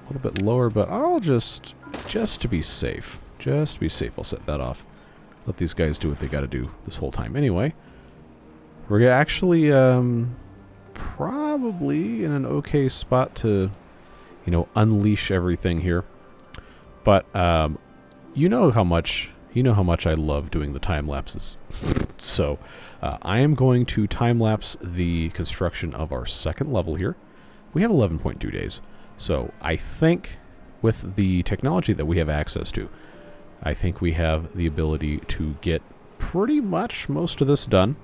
[SPEAKER 1] a little bit lower, but I'll just to be safe, I'll set that off. Let these guys do what they got to do this whole time. Anyway, we're actually probably in an okay spot to, you know, unleash everything here. But you know how much I love doing the time lapses. So I am going to time lapse the construction of our second level here. We have 11.2 days. So I think with the technology that we have access to, I think we have the ability to get pretty much most of this done,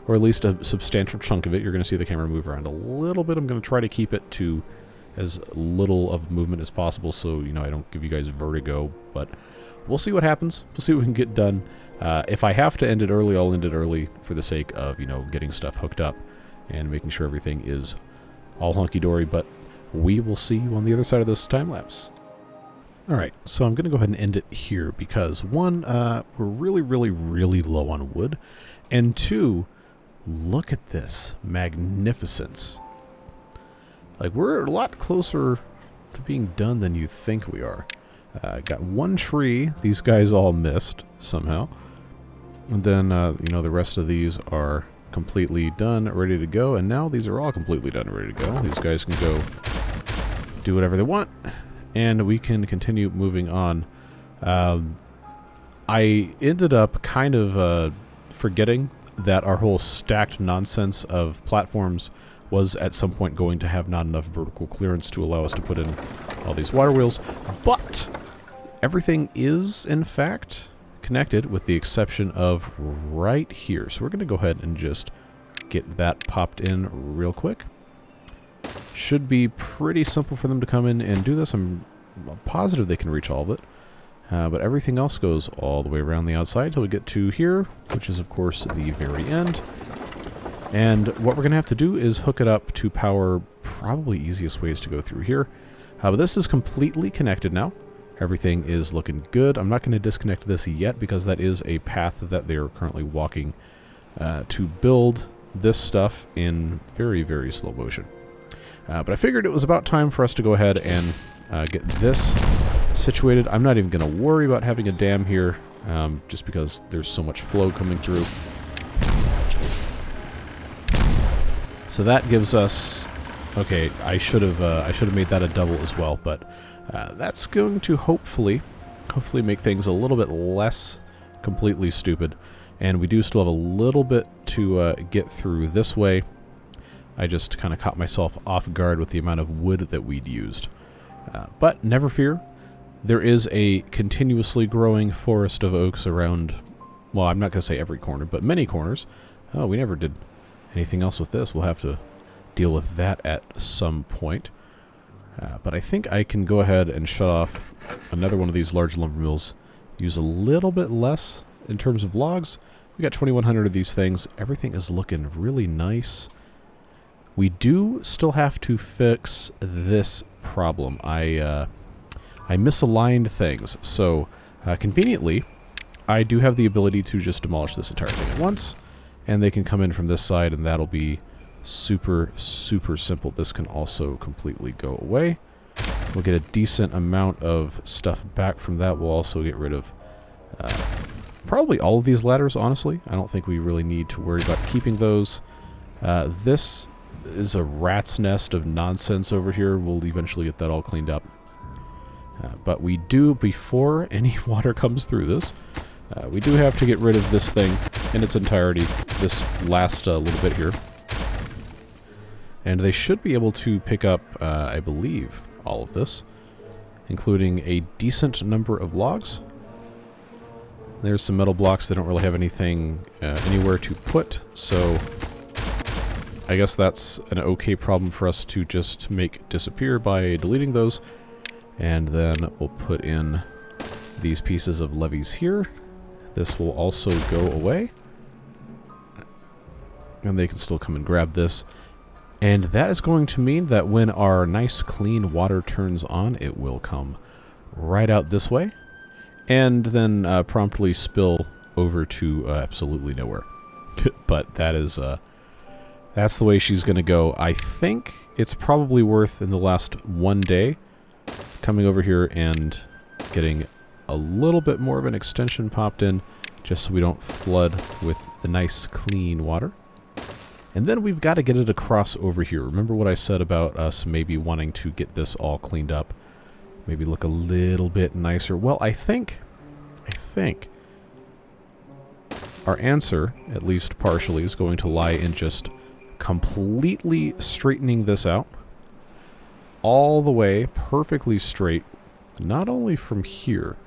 [SPEAKER 1] or at least a substantial chunk of it. You're going to see the camera move around a little bit. I'm going to try to keep it to as little of movement as possible so, you know, I don't give you guys vertigo, but we'll see what happens. We'll see what we can get done. If I have to end it early, I'll end it early for the sake of, you know, getting stuff hooked up and making sure everything is all hunky-dory, but we will see you on the other side of this time lapse. Alright, so I'm going to go ahead and end it here because 1, we're really, really, really low on wood, and 2, look at this magnificence. Like, we're a lot closer to being done than you think we are. Got 1 tree. These guys all missed somehow. And then, you know, the rest of these are completely done, ready to go. And now these are all completely done, ready to go. These guys can go do whatever they want. And we can continue moving on. I ended up kind of forgetting that our whole stacked nonsense of platforms was at some point going to have not enough vertical clearance to allow us to put in all these water wheels. But everything is, in fact, connected with the exception of right here. So we're going to go ahead and just get that popped in real quick. Should be pretty simple for them to come in and do this. I'm positive they can reach all of it. But everything else goes all the way around the outside until we get to here, which is, of course, the very end. And what we're going to have to do is hook it up to power probably easiest ways to go through here. But this is completely connected now. Everything is looking good. I'm not going to disconnect this yet because that is a path that they're currently walking to build this stuff in very, very slow motion. But I figured it was about time for us to go ahead and get this situated. I'm not even going to worry about having a dam here, just because there's so much flow coming through. So that gives us... Okay, I should have made that a double as well, but that's going to hopefully make things a little bit less completely stupid. And we do still have a little bit to get through this way. I just kind of caught myself off guard with the amount of wood that we'd used. But never fear. There is a continuously growing forest of oaks around, well, I'm not going to say every corner, but many corners. Oh, we never did anything else with this. We'll have to deal with that at some point. But I think I can go ahead and shut off another one of these large lumber mills. Use a little bit less in terms of logs. We got 2,100 of these things. Everything is looking really nice. We do still have to fix this problem. I misaligned things. So, conveniently, I do have the ability to just demolish this entire thing at once. And they can come in from this side, and that'll be super, super simple. This can also completely go away. We'll get a decent amount of stuff back from that. We'll also get rid of probably all of these ladders, honestly. I don't think we really need to worry about keeping those. This is a rat's nest of nonsense over here. We'll eventually get that all cleaned up. But we do, before any water comes through this, we do have to get rid of this thing in its entirety, this last little bit here. And they should be able to pick up, I believe, all of this, including a decent number of logs. There's some metal blocks that don't really have anything anywhere to put, so I guess that's an okay problem for us to just make disappear by deleting those. And then we'll put in these pieces of levees here. This will also go away. And they can still come and grab this. And that is going to mean that when our nice clean water turns on, it will come right out this way. And then promptly spill over to absolutely nowhere. But that is... that's the way she's going to go. I think it's probably worth, in the last one day, coming over here and getting a little bit more of an extension popped in, just so we don't flood with the nice clean water. And then we've got to get it across over here. Remember what I said about us maybe wanting to get this all cleaned up? Maybe look a little bit nicer. Well, I think our answer, at least partially, is going to lie in just completely straightening this out all the way perfectly straight, not only from here.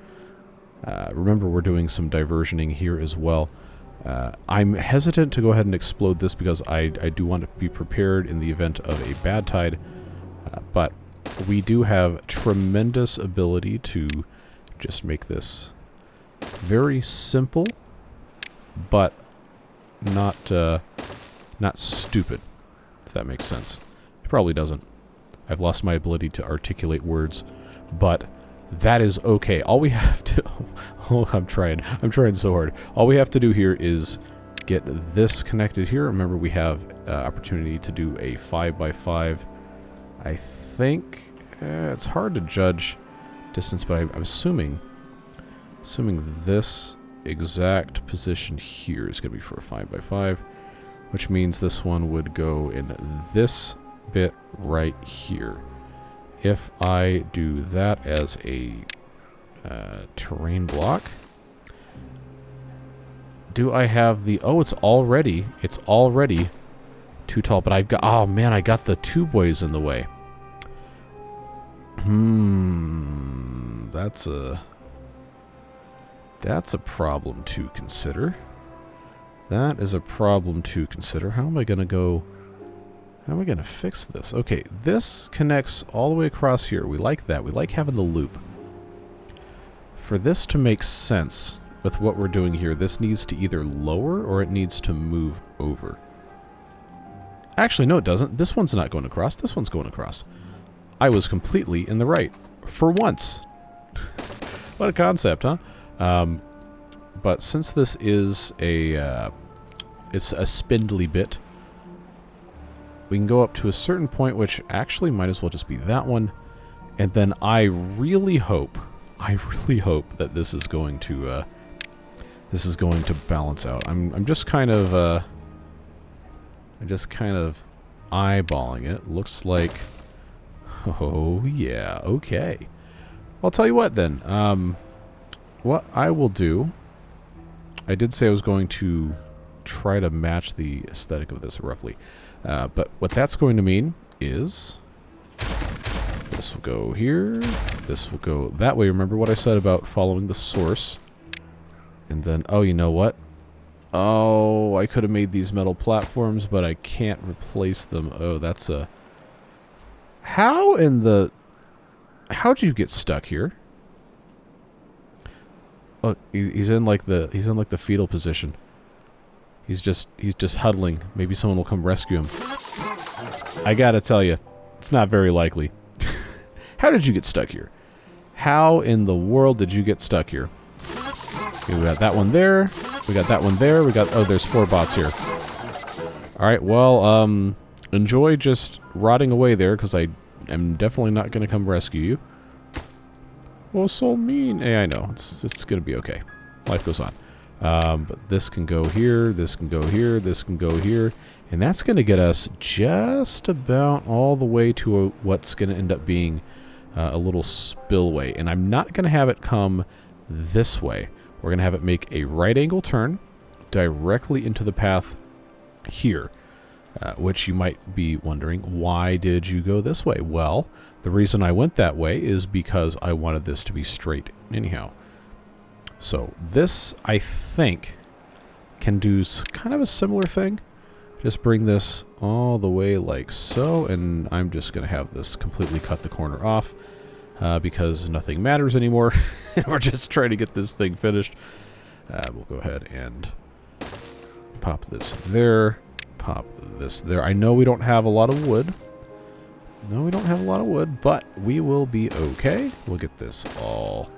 [SPEAKER 1] Remember, we're doing some diversioning here as well. I'm hesitant to go ahead and explode this because I do want to be prepared in the event of a bad tide, but we do have tremendous ability to just make this very simple, but not stupid, if that makes sense. It probably doesn't. I've lost my ability to articulate words, but that is okay. All we have to... Oh, I'm trying so hard. All we have to do here is get this connected here. Remember, we have opportunity to do a 5x5. I think it's hard to judge distance, but I'm assuming this exact position here is going to be for a 5x5, which means this one would go in this bit right here. If I do that as a terrain block, do I have the... Oh, it's already too tall. But I've got... Oh, man, I got the two boys in the way. That's a problem to consider. That is a problem to consider. How am I going to go... How am I going to fix this? Okay, this connects all the way across here. We like that. We like having the loop. For this to make sense with what we're doing here, this needs to either lower or it needs to move over. Actually, no, it doesn't. This one's not going across. This one's going across. I was completely in the right. For once. What a concept, huh? But since this is it's a spindly bit, we can go up to a certain point, which actually might as well just be that one. And then I really hope that this is going to balance out. I'm just kind of eyeballing it. Looks like, oh yeah, okay. I'll tell you what then. What I will do, I did say I was going to try to match the aesthetic of this roughly. But what that's going to mean is this will go here, this will go that way. Remember what I said about following the source. And then, oh, you know what? Oh, I could have made these metal platforms, but I can't replace them. Oh, that's a... How in the... How'd you get stuck here? Look, he's in like the fetal position. He's just huddling. Maybe someone will come rescue him. I gotta tell you, it's not very likely. How did you get stuck here? How in the world did you get stuck here? Okay, we got that one there. We got that one there. We got... Oh, there's 4 bots here. Alright, well, enjoy just rotting away there, because I am definitely not going to come rescue you. Oh, so mean. Hey, I know. It's going to be okay. Life goes on. But this can go here, this can go here, this can go here. And that's going to get us just about all the way to what's going to end up being a little spillway. And I'm not going to have it come this way. We're going to have it make a right angle turn directly into the path here. Which you might be wondering, why did you go this way? Well, the reason I went that way is because I wanted this to be straight anyhow. So this, I think, can do kind of a similar thing. Just bring this all the way like so, and I'm just going to have this completely cut the corner off because nothing matters anymore. We're just trying to get this thing finished. We'll go ahead and pop this there, pop this there. I know we don't have a lot of wood. No, we don't have a lot of wood, but we will be okay. We'll get this all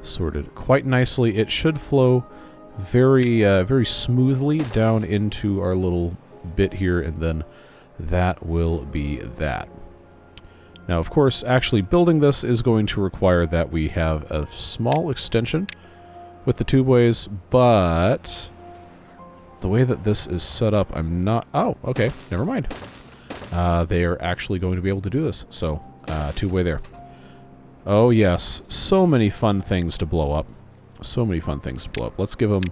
[SPEAKER 1] sorted quite nicely. It should flow very, very smoothly down into our little bit here, and then that will be that. Now, of course, actually building this is going to require that we have a small extension with the two-ways, but the way that this is set up, I'm not... Oh, okay, never mind. They are actually going to be able to do this, so two-way there. Oh, yes, so many fun things to blow up. So many fun things to blow up. Let's give them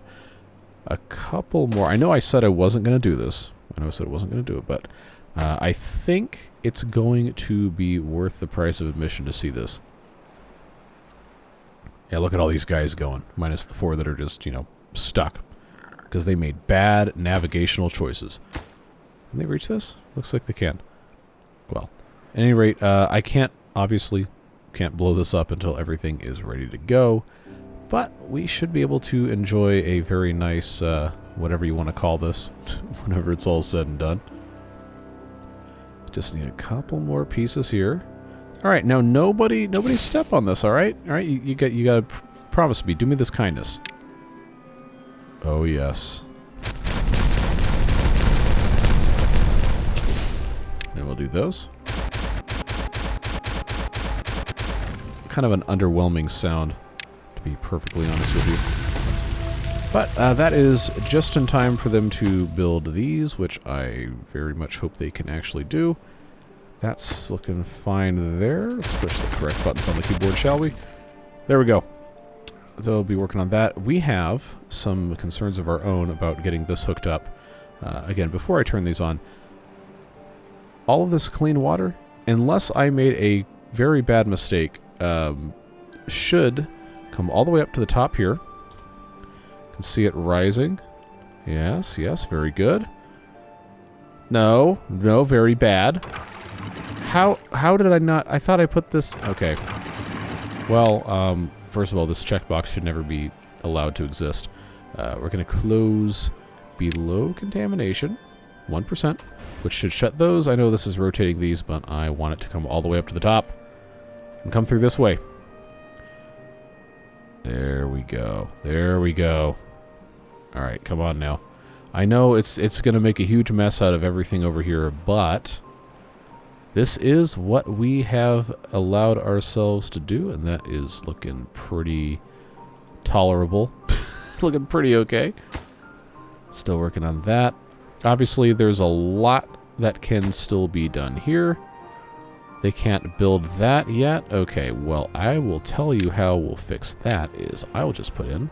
[SPEAKER 1] a couple more. I know I said I wasn't going to do this. I know I said I wasn't going to do it, but I think it's going to be worth the price of admission to see this. Yeah, look at all these guys going, minus the 4 that are just, you know, stuck because they made bad navigational choices. Can they reach this? Looks like they can. Well, at any rate, I obviously can't blow this up until everything is ready to go, but we should be able to enjoy a very nice, whatever you want to call this, whenever it's all said and done. Just need a couple more pieces here. All right, now nobody step on this. All right, you gotta promise me. Do me this kindness. Oh yes. And we'll do those. Kind of an underwhelming sound, to be perfectly honest with you. But that is just in time for them to build these, which I very much hope they can actually do. That's looking fine there. Let's push the correct buttons on the keyboard, shall we? There we go. they'll be working on that. We have some concerns of our own about getting this hooked up. Again, before I turn these on, all of this clean water, unless I made a very bad mistake, should come all the way up to the top here. You can see it rising. Yes, yes, very good. No, very bad. How did I not? I thought I put this... Okay. Well, first of all, this checkbox should never be allowed to exist. We're going to close below contamination, 1%, which should shut those. I know this is rotating these, but I want it to come all the way up to the top and come through this way. There we go. There we go. All right, come on now. I know it's going to make a huge mess out of everything over here, but this is what we have allowed ourselves to do, and that is looking pretty tolerable. Looking pretty okay. Still working on that. Obviously, there's a lot that can still be done here. They can't build that yet. Okay, well, I will tell you how we'll fix that is I will just put in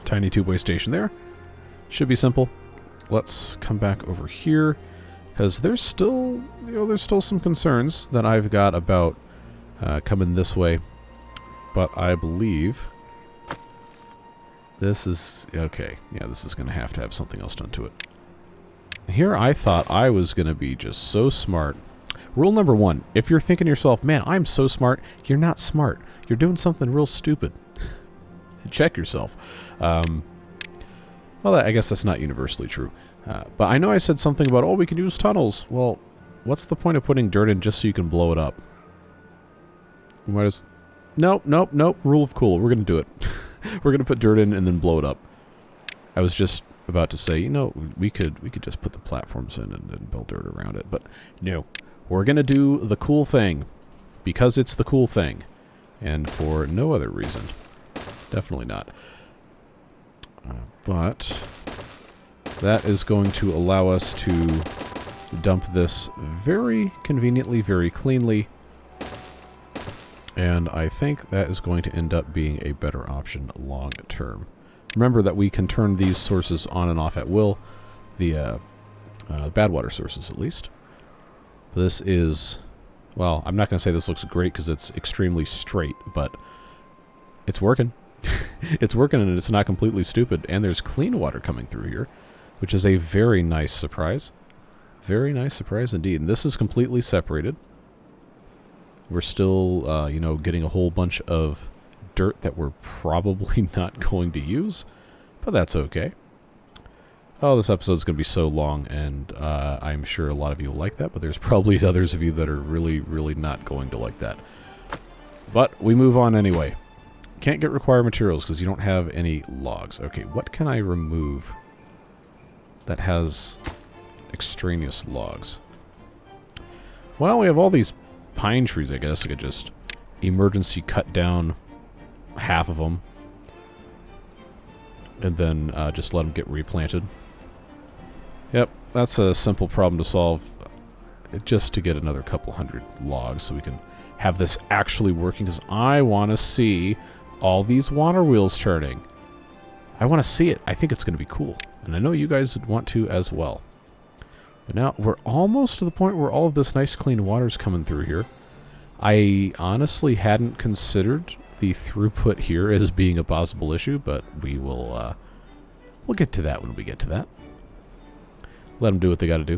[SPEAKER 1] tiny two-way station there. Should be simple. Let's come back over here because there's still, there's still some concerns that I've got about coming this way. But I believe this is okay. Yeah, this is going to have something else done to it. Here I thought I was going to be just so smart. Rule number 1, if you're thinking to yourself, man, I'm so smart, you're not smart. You're doing something real stupid. Check yourself. Well, I guess that's not universally true. But I know I said something about, oh, we can use tunnels. Well, what's the point of putting dirt in just so you can blow it up? Nope. Rule of cool. We're going to do it. We're going to put dirt in and then blow it up. I was just about to say, we could just put the platforms in and then build dirt around it. But no. We're going to do the cool thing because it's the cool thing and for no other reason. Definitely not. But that is going to allow us to dump this very conveniently, very cleanly. And I think that is going to end up being a better option long term. Remember that we can turn these sources on and off at will. The bad water sources, at least. This is, well, I'm not going to say this looks great because it's extremely straight, but it's working. It's working and it's not completely stupid. And there's clean water coming through here, which is a very nice surprise. Very nice surprise indeed. And this is completely separated. We're still, getting a whole bunch of dirt that we're probably not going to use, but that's okay. Oh, this episode's going to be so long, and I'm sure a lot of you will like that, but there's probably others of you that are really, really not going to like that. But we move on anyway. Can't get required materials because you don't have any logs. Okay, what can I remove that has extraneous logs? Well, we have all these pine trees, I guess. I could just emergency cut down half of them and then just let them get replanted. Yep, that's a simple problem to solve, just to get another couple hundred logs so we can have this actually working, because I want to see all these water wheels turning. I want to see it. I think it's going to be cool, and I know you guys would want to as well. But now we're almost to the point where all of this nice clean water is coming through here. I honestly hadn't considered the throughput here as being a possible issue, but we'll get to that when we get to that. Let them do what they got to do.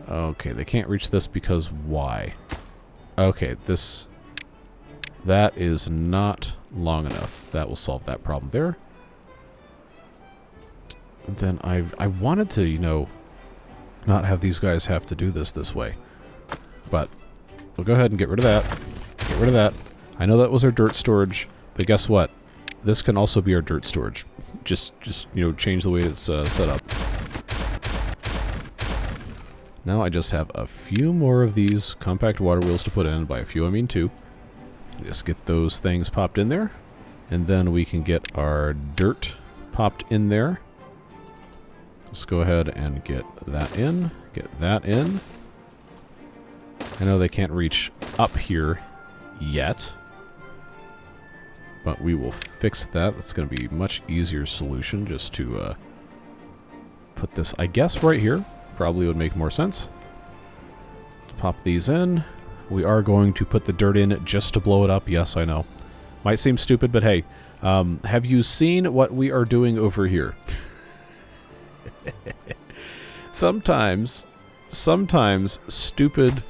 [SPEAKER 1] Okay, they can't reach this because why? Okay, that is not long enough. That will solve that problem there. And then I wanted to, not have these guys have to do this way. But we'll go ahead and get rid of that. Get rid of that. I know that was our dirt storage, but guess what? This can also be our dirt storage. Just change the way it's set up. Now I just have a few more of these compact water wheels to put in. By a few, I mean 2. Just get those things popped in there. And then we can get our dirt popped in there. Let's go ahead and get that in. Get that in. I know they can't reach up here yet. But we will fix that. That's going to be a much easier solution just to put this, I guess, right here. Probably would make more sense. Pop these in. We are going to put the dirt in just to blow it up. Yes, I know. Might seem stupid, but hey. Have you seen what we are doing over here? Sometimes stupid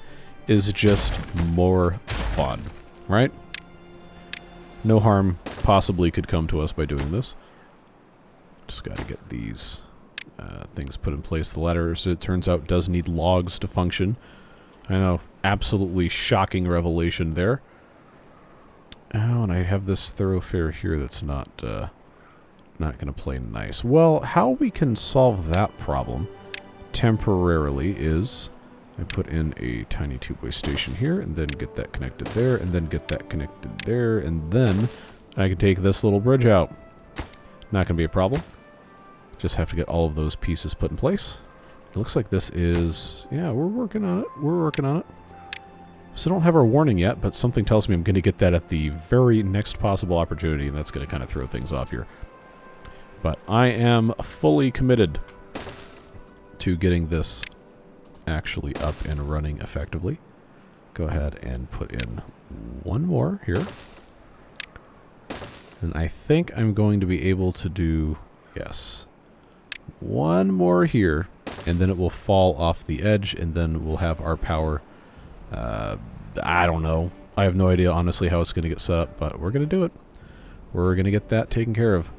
[SPEAKER 1] is just more fun, right? No harm possibly could come to us by doing this. Just got to get these things put in place. The ladder, as it turns out, does need logs to function. I know, absolutely shocking revelation there. Oh, and I have this thoroughfare here that's not going to play nice. Well, how we can solve that problem temporarily is I put in a tiny two-way station here, and then get that connected there, and then get that connected there, and then I can take this little bridge out. Not going to be a problem. Just have to get all of those pieces put in place. It looks like this is... Yeah, we're working on it. We're working on it. So I don't have our warning yet, but something tells me I'm going to get that at the very next possible opportunity, and that's going to kind of throw things off here. But I am fully committed to getting this actually up and running effectively. Go ahead and put in one more here. And I think I'm going to be able to do, yes, one more here, and then it will fall off the edge, and then we'll have our power. I don't know. I have no idea, honestly, how it's going to get set up, but we're going to do it. We're going to get that taken care of.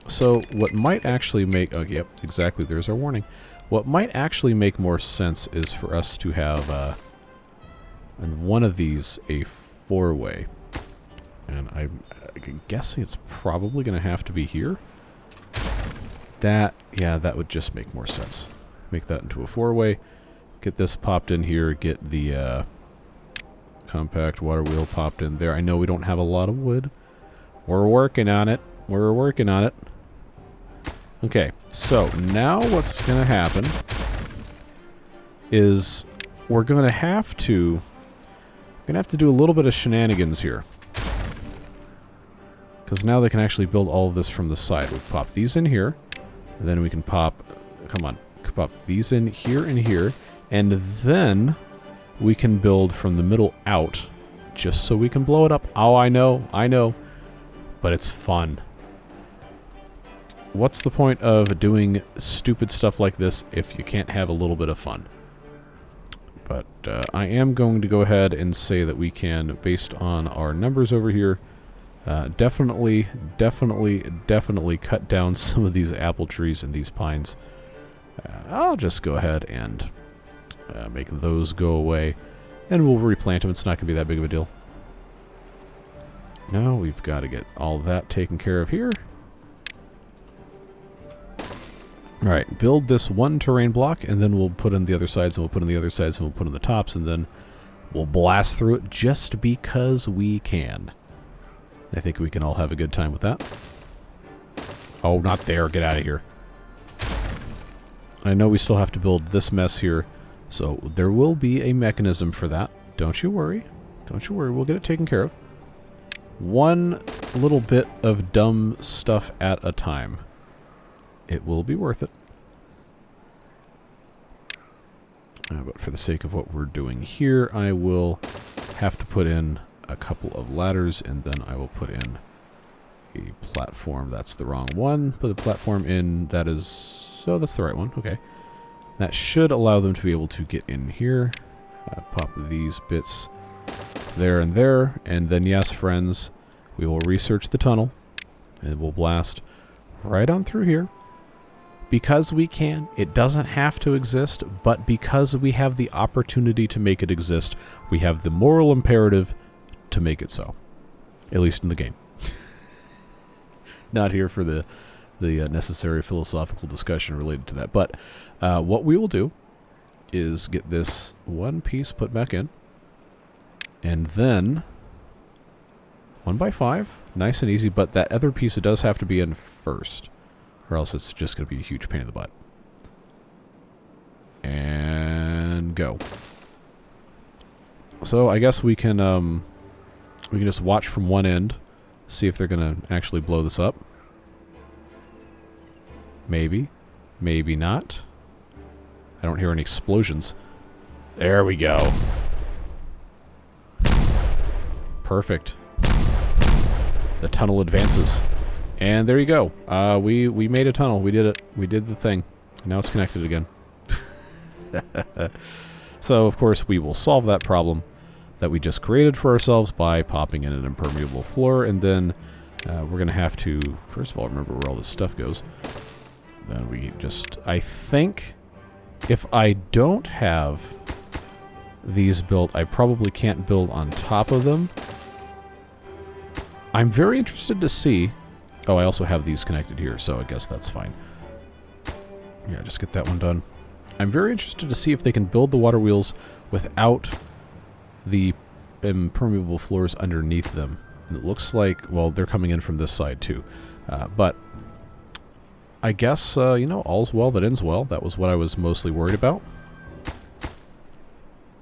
[SPEAKER 1] So what might actually make... Oh, yep, exactly. There's our warning. What might actually make more sense is for us to have on one of these a four-way. And I'm guessing it's probably going to have to be here. That, yeah, that would just make more sense. Make that into a four-way. Get this popped in here. Get the compact water wheel popped in there. I know we don't have a lot of wood. We're working on it. We're working on it. Okay, so now what's going to happen is we're going to have to do a little bit of shenanigans here. Because now they can actually build all of this from the side. We pop these in here, and then we can pop, come on, pop these in here and here, and then we can build from the middle out, just so we can blow it up. Oh, I know, but it's fun. What's the point of doing stupid stuff like this if you can't have a little bit of fun? But I am going to go ahead and say that we can, based on our numbers over here, definitely cut down some of these apple trees and these pines. I'll just go ahead and make those go away, and we'll replant them. It's not going to be that big of a deal. Now we've got to get all that taken care of here. Alright, build this one terrain block, and then we'll put in the other sides, and we'll put in the other sides, and we'll put in the tops, and then we'll blast through it just because we can. I think we can all have a good time with that. Oh, not there. Get out of here. I know we still have to build this mess here, so there will be a mechanism for that. Don't you worry. Don't you worry. We'll get it taken care of. One little bit of dumb stuff at a time. It will be worth it. But for the sake of what we're doing here, I will have to put in a couple of ladders, and then I will put in a platform. That's the wrong one. Put the platform in. That is... Oh, that's the right one. Okay. That should allow them to be able to get in here. Pop these bits there and there. And then, yes, friends, we will research the tunnel, and we'll blast right on through here. Because we can. It doesn't have to exist, but because we have the opportunity to make it exist, we have the moral imperative to make it so. At least in the game. Not here for the necessary philosophical discussion related to that. But what we will do is get this one piece put back in. And then 1x5. Nice and easy, but that other piece, it does have to be in first. Or else it's just going to be a huge pain in the butt. And go. So I guess we can just watch from one end See if they're going to actually blow this up. Maybe. Maybe not. I don't hear any explosions. There we go. Perfect. The tunnel advances. And there you go. We made a tunnel. We did it. We did the thing. Now it's connected again. So, of course, we will solve that problem that we just created for ourselves by popping in an impermeable floor. And then we're going to have to, first of all, remember where all this stuff goes. Then we just, I think, if I don't have these built, I probably can't build on top of them. I'm very interested to see... Oh, I also have these connected here, so I guess that's fine. Yeah, just get that one done. I'm very interested to see if they can build the water wheels without the impermeable floors underneath them. And it looks like, well, they're coming in from this side too. But I guess, you know, all's well that ends well. That was what I was mostly worried about.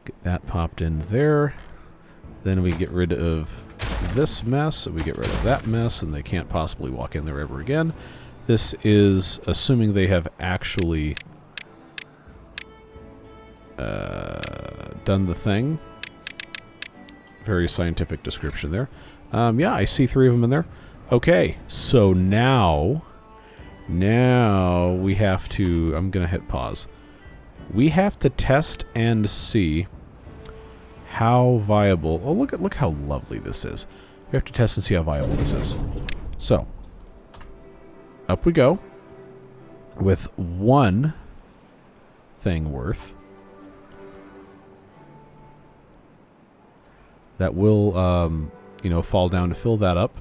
[SPEAKER 1] Get that popped in there. Then we get rid of this mess, we get rid of that mess, and they can't possibly walk in there ever again. This is assuming they have actually done the thing. Very scientific description there. Yeah, I see 3 of them in there. Okay, so now we have to... I'm going to hit pause. We have to test and see how viable... Oh, look how lovely this is. We have to test and see how viable this is. So, up we go with 1 thing worth. That will, you know, fall down to fill that up.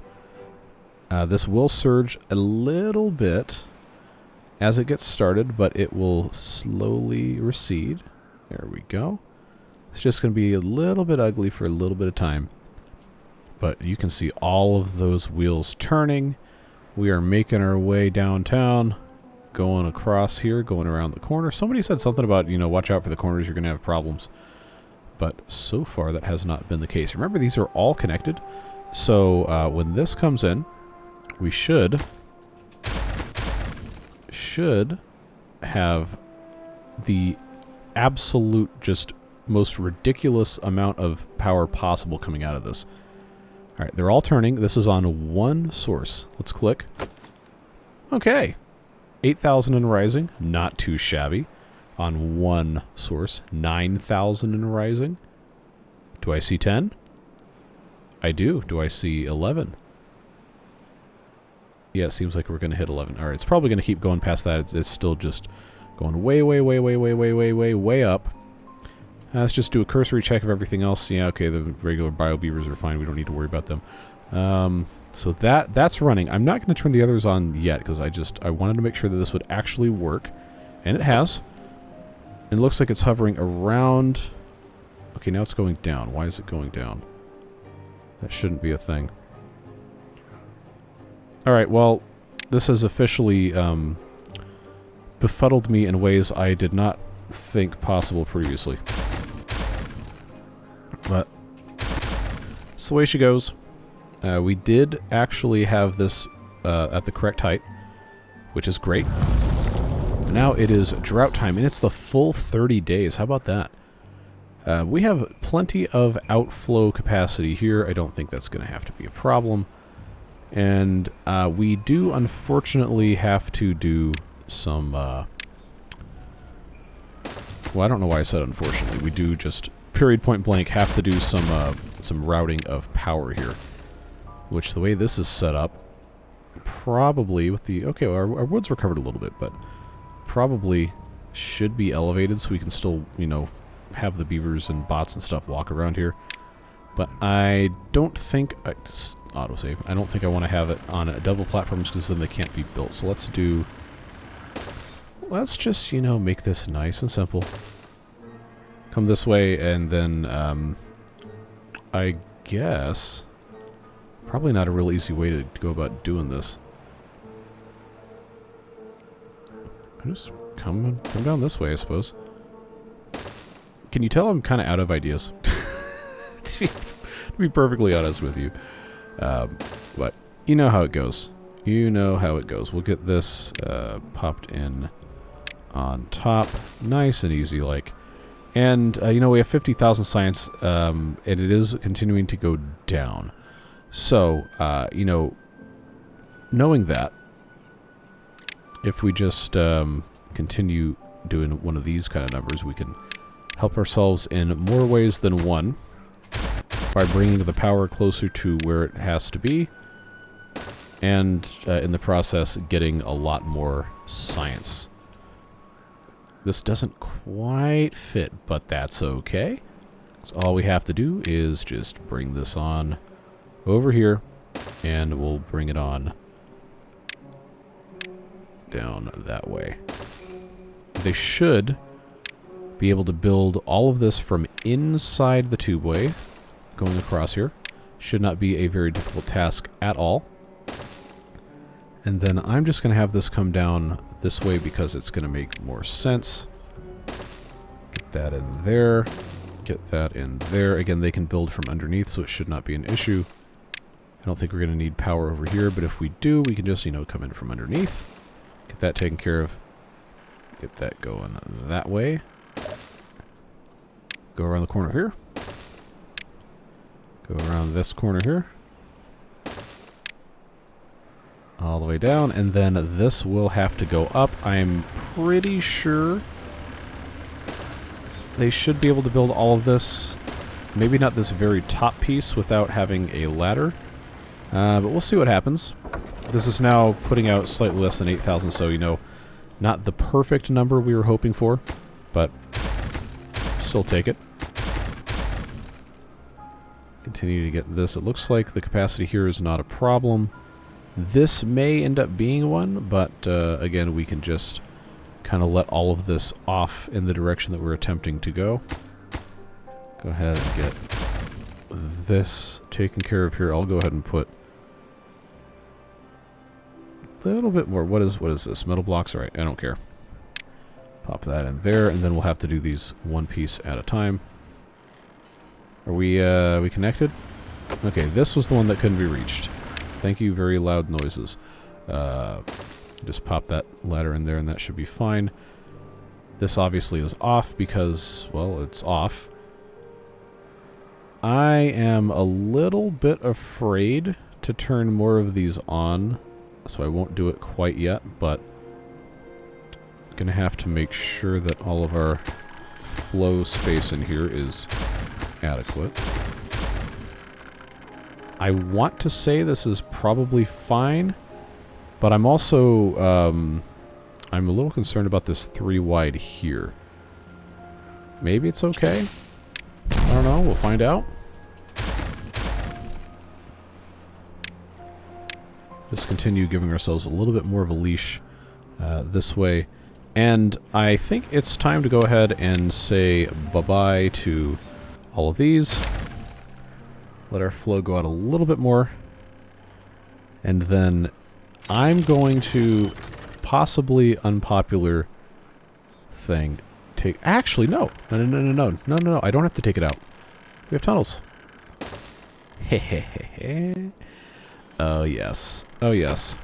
[SPEAKER 1] This will surge a little bit as it gets started, but it will slowly recede. There we go. It's just going to be a little bit ugly for a little bit of time. But you can see all of those wheels turning. We are making our way downtown, going across here, going around the corner. Somebody said something about, you know, watch out for the corners, you're going to have problems. But so far, that has not been the case. Remember, these are all connected. So when this comes in, we should have the absolute, just most ridiculous amount of power possible coming out of this. All right, they're all turning. This is on 1 source. Let's click. Okay. 8,000 and rising. Not too shabby. On 1 source. 9,000 and rising. Do I see 10? I do. Do I see 11? Yeah, it seems like we're going to hit 11. All right, it's probably going to keep going past that. It's still just going way up. Let's just do a cursory check of everything else. Yeah, okay, the regular bio beavers are fine. We don't need to worry about them. So that's running. I'm not going to turn the others on yet because I wanted to make sure that this would actually work. And it has. And it looks like it's hovering around... Okay, now it's going down. Why is it going down? That shouldn't be a thing. Alright, well, this has officially befuddled me in ways I did not think possible previously. But it's the way she goes. We did actually have this at the correct height, which is great. Now it is drought time, and it's the full 30 days. How about that? We have plenty of outflow capacity here. I don't think that's going to have to be a problem. And we do, unfortunately, have to do some... well, I don't know why I said unfortunately. We do just, period point blank, have to do some routing of power here. Which, the way this is set up, probably with the... Okay, well, our wood's recovered a little bit, but probably should be elevated so we can still, you know, have the beavers and bots and stuff walk around here. But I don't think... autosave. I don't think I want to have it on a double platforms because then they can't be built. So let's do... Let's just, you know, make this nice and simple. Come this way, and then, I guess... Probably not a real easy way to go about doing this. Just come down this way, I suppose. Can you tell I'm kind of out of ideas? to be perfectly honest with you. But you know how it goes. You know how it goes. We'll get this popped in on top. Nice and easy, like. And, you know, we have 50,000 science, and it is continuing to go down. So, you know, knowing that, if we just continue doing one of these kind of numbers, we can help ourselves in more ways than one by bringing the power closer to where it has to be, and in the process getting a lot more science. This doesn't quite fit, but that's okay. So all we have to do is just bring this on over here, and we'll bring it on down that way. They should be able to build all of this from inside the tubeway, going across here. Should not be a very difficult task at all. And then I'm just going to have this come down this way because it's going to make more sense. Get that in there. Get that in there. Again, they can build from underneath, so it should not be an issue. I don't think we're going to need power over here, but if we do, we can just, you know, come in from underneath. Get that taken care of. Get that going that way. Go around the corner here. Go around this corner here. All the way down, and then this will have to go up. I'm pretty sure they should be able to build all of this. Maybe not this very top piece without having a ladder. But we'll see what happens. This is now putting out slightly less than 8,000, so, you know, not the perfect number we were hoping for, but still take it. Continue to get this. It looks like the capacity here is not a problem. This may end up being one, but again, we can just kind of let all of this off in the direction that we're attempting to go. Go ahead and get this taken care of here. I'll go ahead and put a little bit more. What is this? Metal blocks? All right, I don't care. Pop that in there, and then we'll have to do these one piece at a time. Are we connected? Okay, this was the one that couldn't be reached. Thank you, very loud noises. Just pop that ladder in there and that should be fine. This obviously is off because, well, it's off. I am a little bit afraid to turn more of these on, so I won't do it quite yet, but I'm going to have to make sure that all of our flow space in here is adequate. I want to say this is probably fine, but I'm also, I'm a little concerned about this 3 wide here. Maybe it's okay? I don't know, we'll find out. Just continue giving ourselves a little bit more of a leash this way. And I think it's time to go ahead and say bye-bye to all of these. Let our flow go out a little bit more. And then I'm going to possibly unpopular thing take... Actually, no. No. I don't have to take it out. We have tunnels. Hehehe. Oh, yes. Oh, yes.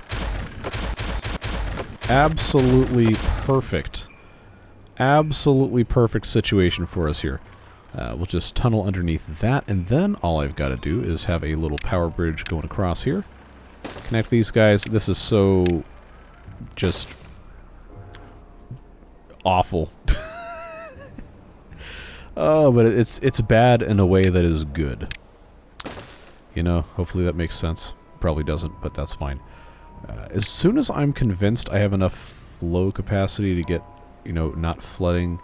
[SPEAKER 1] Absolutely perfect. Absolutely perfect situation for us here. We'll just tunnel underneath that, and then all I've got to do is have a little power bridge going across here. Connect these guys. This is so just awful. Oh, but it's bad in a way that is good. You know, hopefully that makes sense. Probably doesn't, but that's fine. As soon as I'm convinced I have enough flow capacity to get, you know, not flooding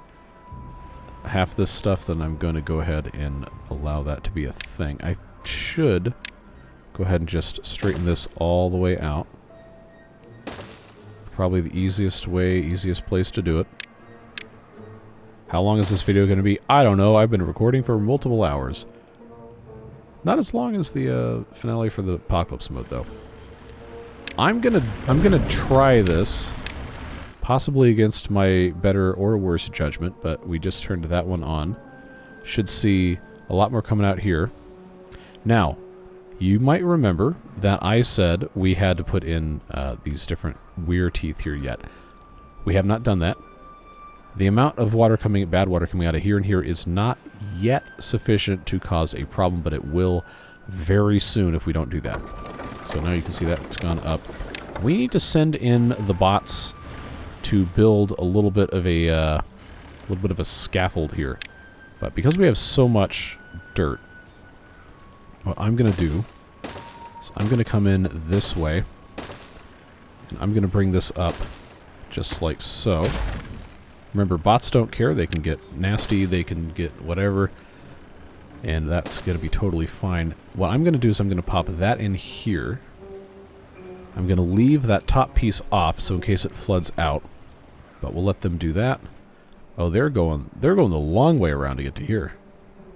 [SPEAKER 1] half this stuff, then I'm going to go ahead and allow that to be a thing. I should go ahead and just straighten this all the way out. Probably the easiest way, easiest place to do it. How long is this video going to be? I don't know. I've been recording for multiple hours. Not as long as the finale for the Apocalypse mode, though. I'm gonna try this, possibly against my better or worse judgment, but we just turned that one on. Should see a lot more coming out here. Now, You might remember that I said we had to put in these different weir teeth here yet. We have not done that. The amount of water bad water coming out of here and here is not yet sufficient to cause a problem, but it will very soon if we don't do that. So now you can see that it's gone up. We need to send in the bots to build a little bit of a scaffold here. But because we have so much dirt, what I'm going to do is I'm going to come in this way, and I'm going to bring this up just like so. Remember, bots don't care. They can get nasty, they can get whatever, and that's going to be totally fine. What I'm going to do is I'm going to pop that in here. I'm going to leave that top piece off so in case it floods out, but we'll let them do that. Oh, they're going the long way around to get to here.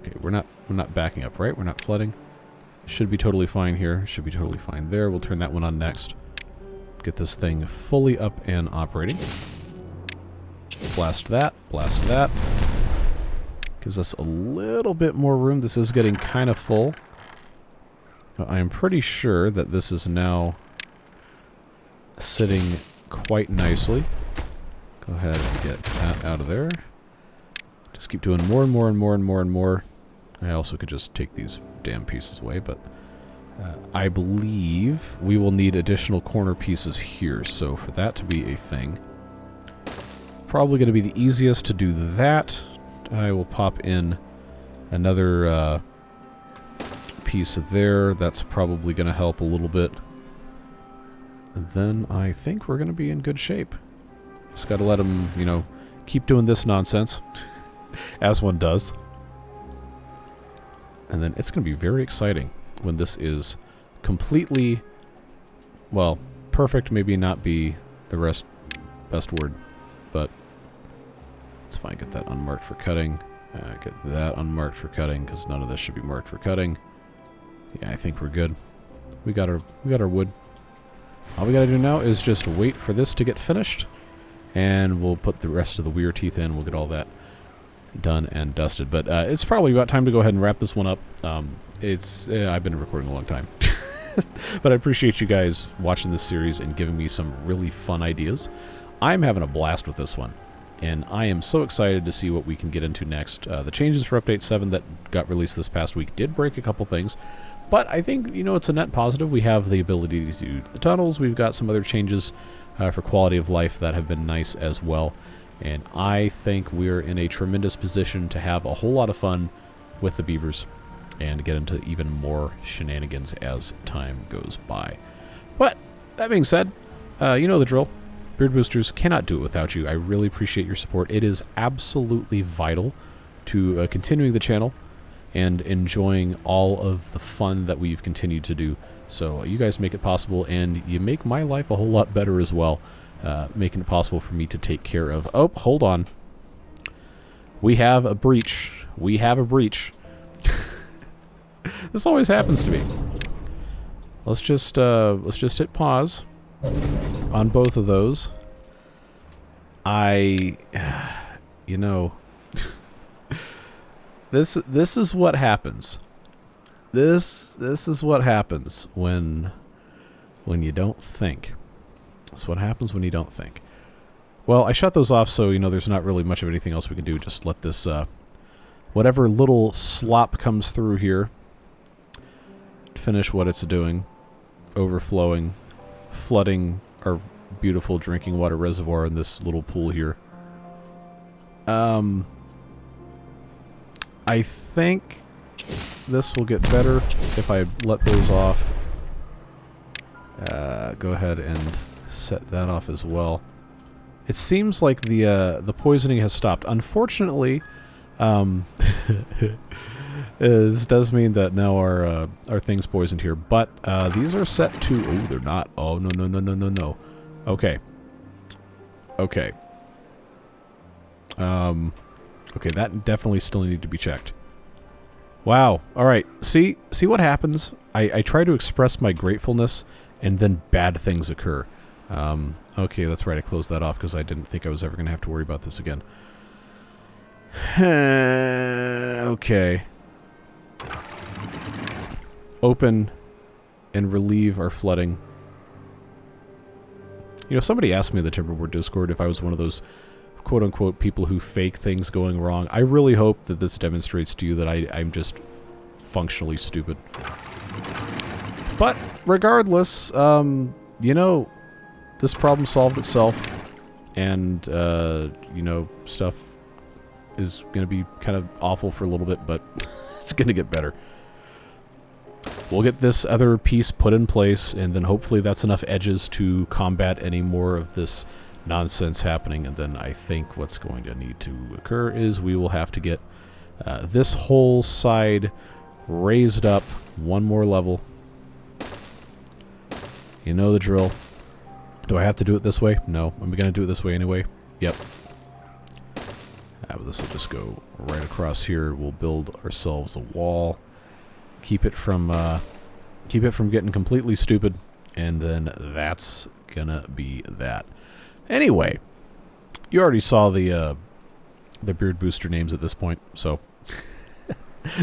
[SPEAKER 1] Okay, we're not backing up, right? We're not flooding. Should be totally fine here. Should be totally fine there. We'll turn that one on next. Get this thing fully up and operating. Blast that. Blast that. Gives us a little bit more room. This is getting kind of full. I am pretty sure that this is now sitting quite nicely. Go ahead and get that out of there. Just keep doing more and more and more and more and more. I also could just take these damn pieces away, but I believe we will need additional corner pieces here. So for that to be a thing, probably going to be the easiest to do that. I will pop in another piece there. That's probably going to help a little bit. And then I think we're going to be in good shape. Just got to let them, you know, keep doing this nonsense, as one does. And then it's going to be very exciting when this is completely, well, perfect maybe not be the best word, but it's fine. Get that unmarked for cutting. Get that unmarked for cutting, because none of this should be marked for cutting. Yeah, I think we're good. We got our wood. All we got to do now is just wait for this to get finished, and we'll put the rest of the weir teeth in. We'll get all that done and dusted. But it's probably about time to go ahead and wrap this one up. I've been recording a long time. But I appreciate you guys watching this series and giving me some really fun ideas. I'm having a blast with this one, and I am so excited to see what we can get into next. The changes for Update 7 that got released this past week did break a couple things, but I think, you know, it's a net positive. We have the ability to do the tunnels. We've got some other changes for quality of life that have been nice as well. And I think we're in a tremendous position to have a whole lot of fun with the beavers and get into even more shenanigans as time goes by. But that being said, you know the drill. Beard Boosters, cannot do it without you. I really appreciate your support. It is absolutely vital to continuing the channel and enjoying all of the fun that we've continued to do. So you guys make it possible, and you make my life a whole lot better as well, making it possible for me to take care of... Oh, hold on. We have a breach. We have a breach. This always happens to me. Let's just hit pause on both of those. You know, this is what happens. This is what happens when you don't think. That's what happens when you don't think. Well, I shut those off, so you know there's not really much of anything else we can do. Just let this whatever little slop comes through here finish what it's doing, overflowing, flooding our beautiful drinking water reservoir in this little pool here. I think this will get better if I let those off. Go ahead and set that off as well. It seems like the poisoning has stopped. Unfortunately, this does mean that now our thing's poisoned here. But these are set to... Oh, they're not. Oh, no. Okay. Okay. Okay, that definitely still need to be checked. Wow. All right. See what happens? I try to express my gratefulness, and then bad things occur. Okay, that's right. I closed that off because I didn't think I was ever going to have to worry about this again. Okay. Open and relieve our flooding. You know, somebody asked me in the Timberborn Discord if I was one of those quote-unquote people who fake things going wrong. I really hope that this demonstrates to you that I'm just functionally stupid. But regardless, you know, this problem solved itself, and, you know, stuff is going to be kind of awful for a little bit, but it's going to get better. We'll get this other piece put in place, and then hopefully that's enough edges to combat any more of this nonsense happening. And then I think what's going to need to occur is we will have to get this whole side raised up one more level. You know the drill. Do I have to do it this way? No. Am I going to do it this way anyway? Yep. But this will just go right across here. We'll build ourselves a wall. Keep it from getting completely stupid, and then that's gonna be that. Anyway, you already saw the beard booster names at this point, so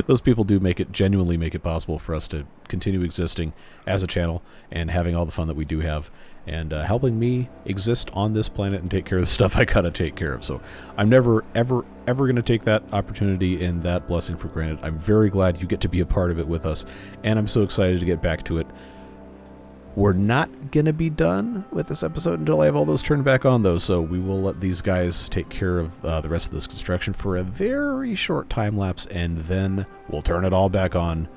[SPEAKER 1] those people do genuinely make it possible for us to continue existing as a channel and having all the fun that we do have, and helping me exist on this planet and take care of the stuff I gotta take care of. So I'm never, ever, ever going to take that opportunity and that blessing for granted. I'm very glad you get to be a part of it with us, and I'm so excited to get back to it. We're not going to be done with this episode until I have all those turned back on, though, so we will let these guys take care of the rest of this construction for a very short time lapse, and then we'll turn it all back on,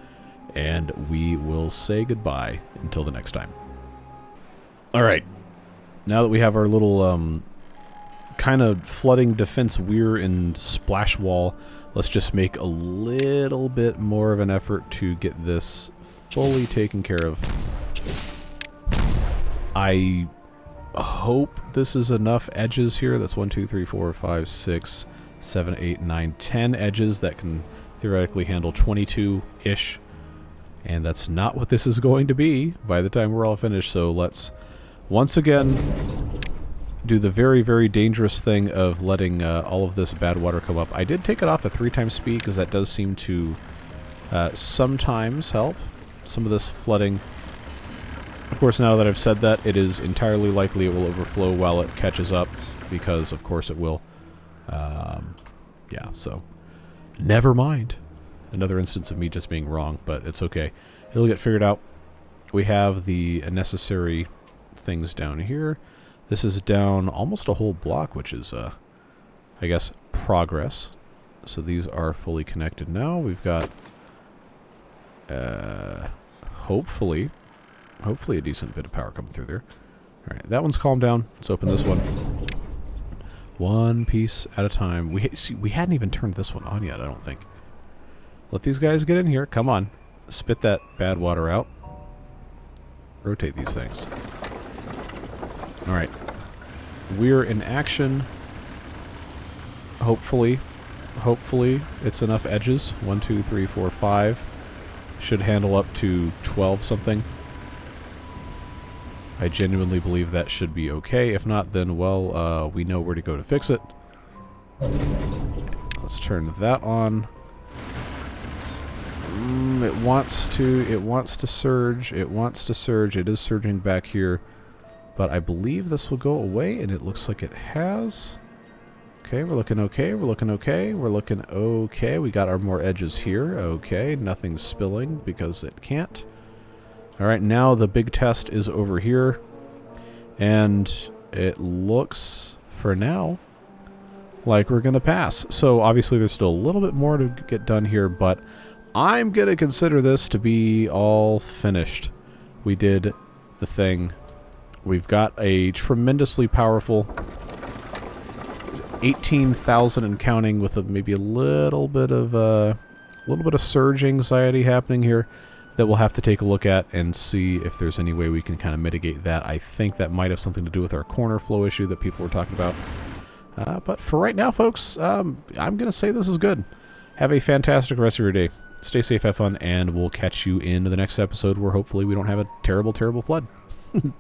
[SPEAKER 1] and we will say goodbye until the next time. All right, now that we have our little kind of flooding defense weir and splash wall, let's just make a little bit more of an effort to get this fully taken care of. I hope this is enough edges here. That's 1, 2, 3, 4, 5, 6, 7, 8, 9, 10 edges that can theoretically handle 22-ish. And that's not what this is going to be by the time we're all finished, so let's once again do the very, very dangerous thing of letting all of this bad water come up. I did take it off at 3 times speed because that does seem to sometimes help some of this flooding. Of course, now that I've said that, it is entirely likely it will overflow while it catches up, because of course it will. Yeah, so never mind. Another instance of me just being wrong, but it's okay. It'll get figured out. We have the necessary things down here. This is down almost a whole block, which is, I guess, progress. So these are fully connected now. We've got, hopefully a decent bit of power coming through there. All right, that one's calmed down. Let's open this one. One piece at a time. We hadn't even turned this one on yet, I don't think. Let these guys get in here. Come on. Spit that bad water out. Rotate these things. All right. We're in action. Hopefully it's enough edges. 1, 2, 3, 4, 5. Should handle up to 12 something. I genuinely believe that should be okay. If not, then, well, we know where to go to fix it. Let's turn that on. It wants to surge. It is surging back here. But I believe this will go away, and it looks like it has. Okay, we're looking okay. We're looking okay. We got our more edges here. Okay, nothing's spilling because it can't. Alright, now the big test is over here, and it looks, for now, like we're going to pass. So obviously there's still a little bit more to get done here, but I'm going to consider this to be all finished. We did the thing. We've got a tremendously powerful 18,000 and counting with maybe a little bit of surge anxiety happening here. That we'll have to take a look at and see if there's any way we can kind of mitigate that. I think that might have something to do with our corner flow issue that people were talking about. But for right now, folks, I'm going to say this is good. Have a fantastic rest of your day. Stay safe, have fun, and we'll catch you in the next episode where hopefully we don't have a terrible, terrible flood.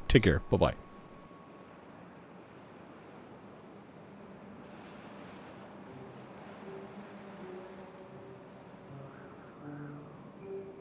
[SPEAKER 1] Take care. Bye-bye.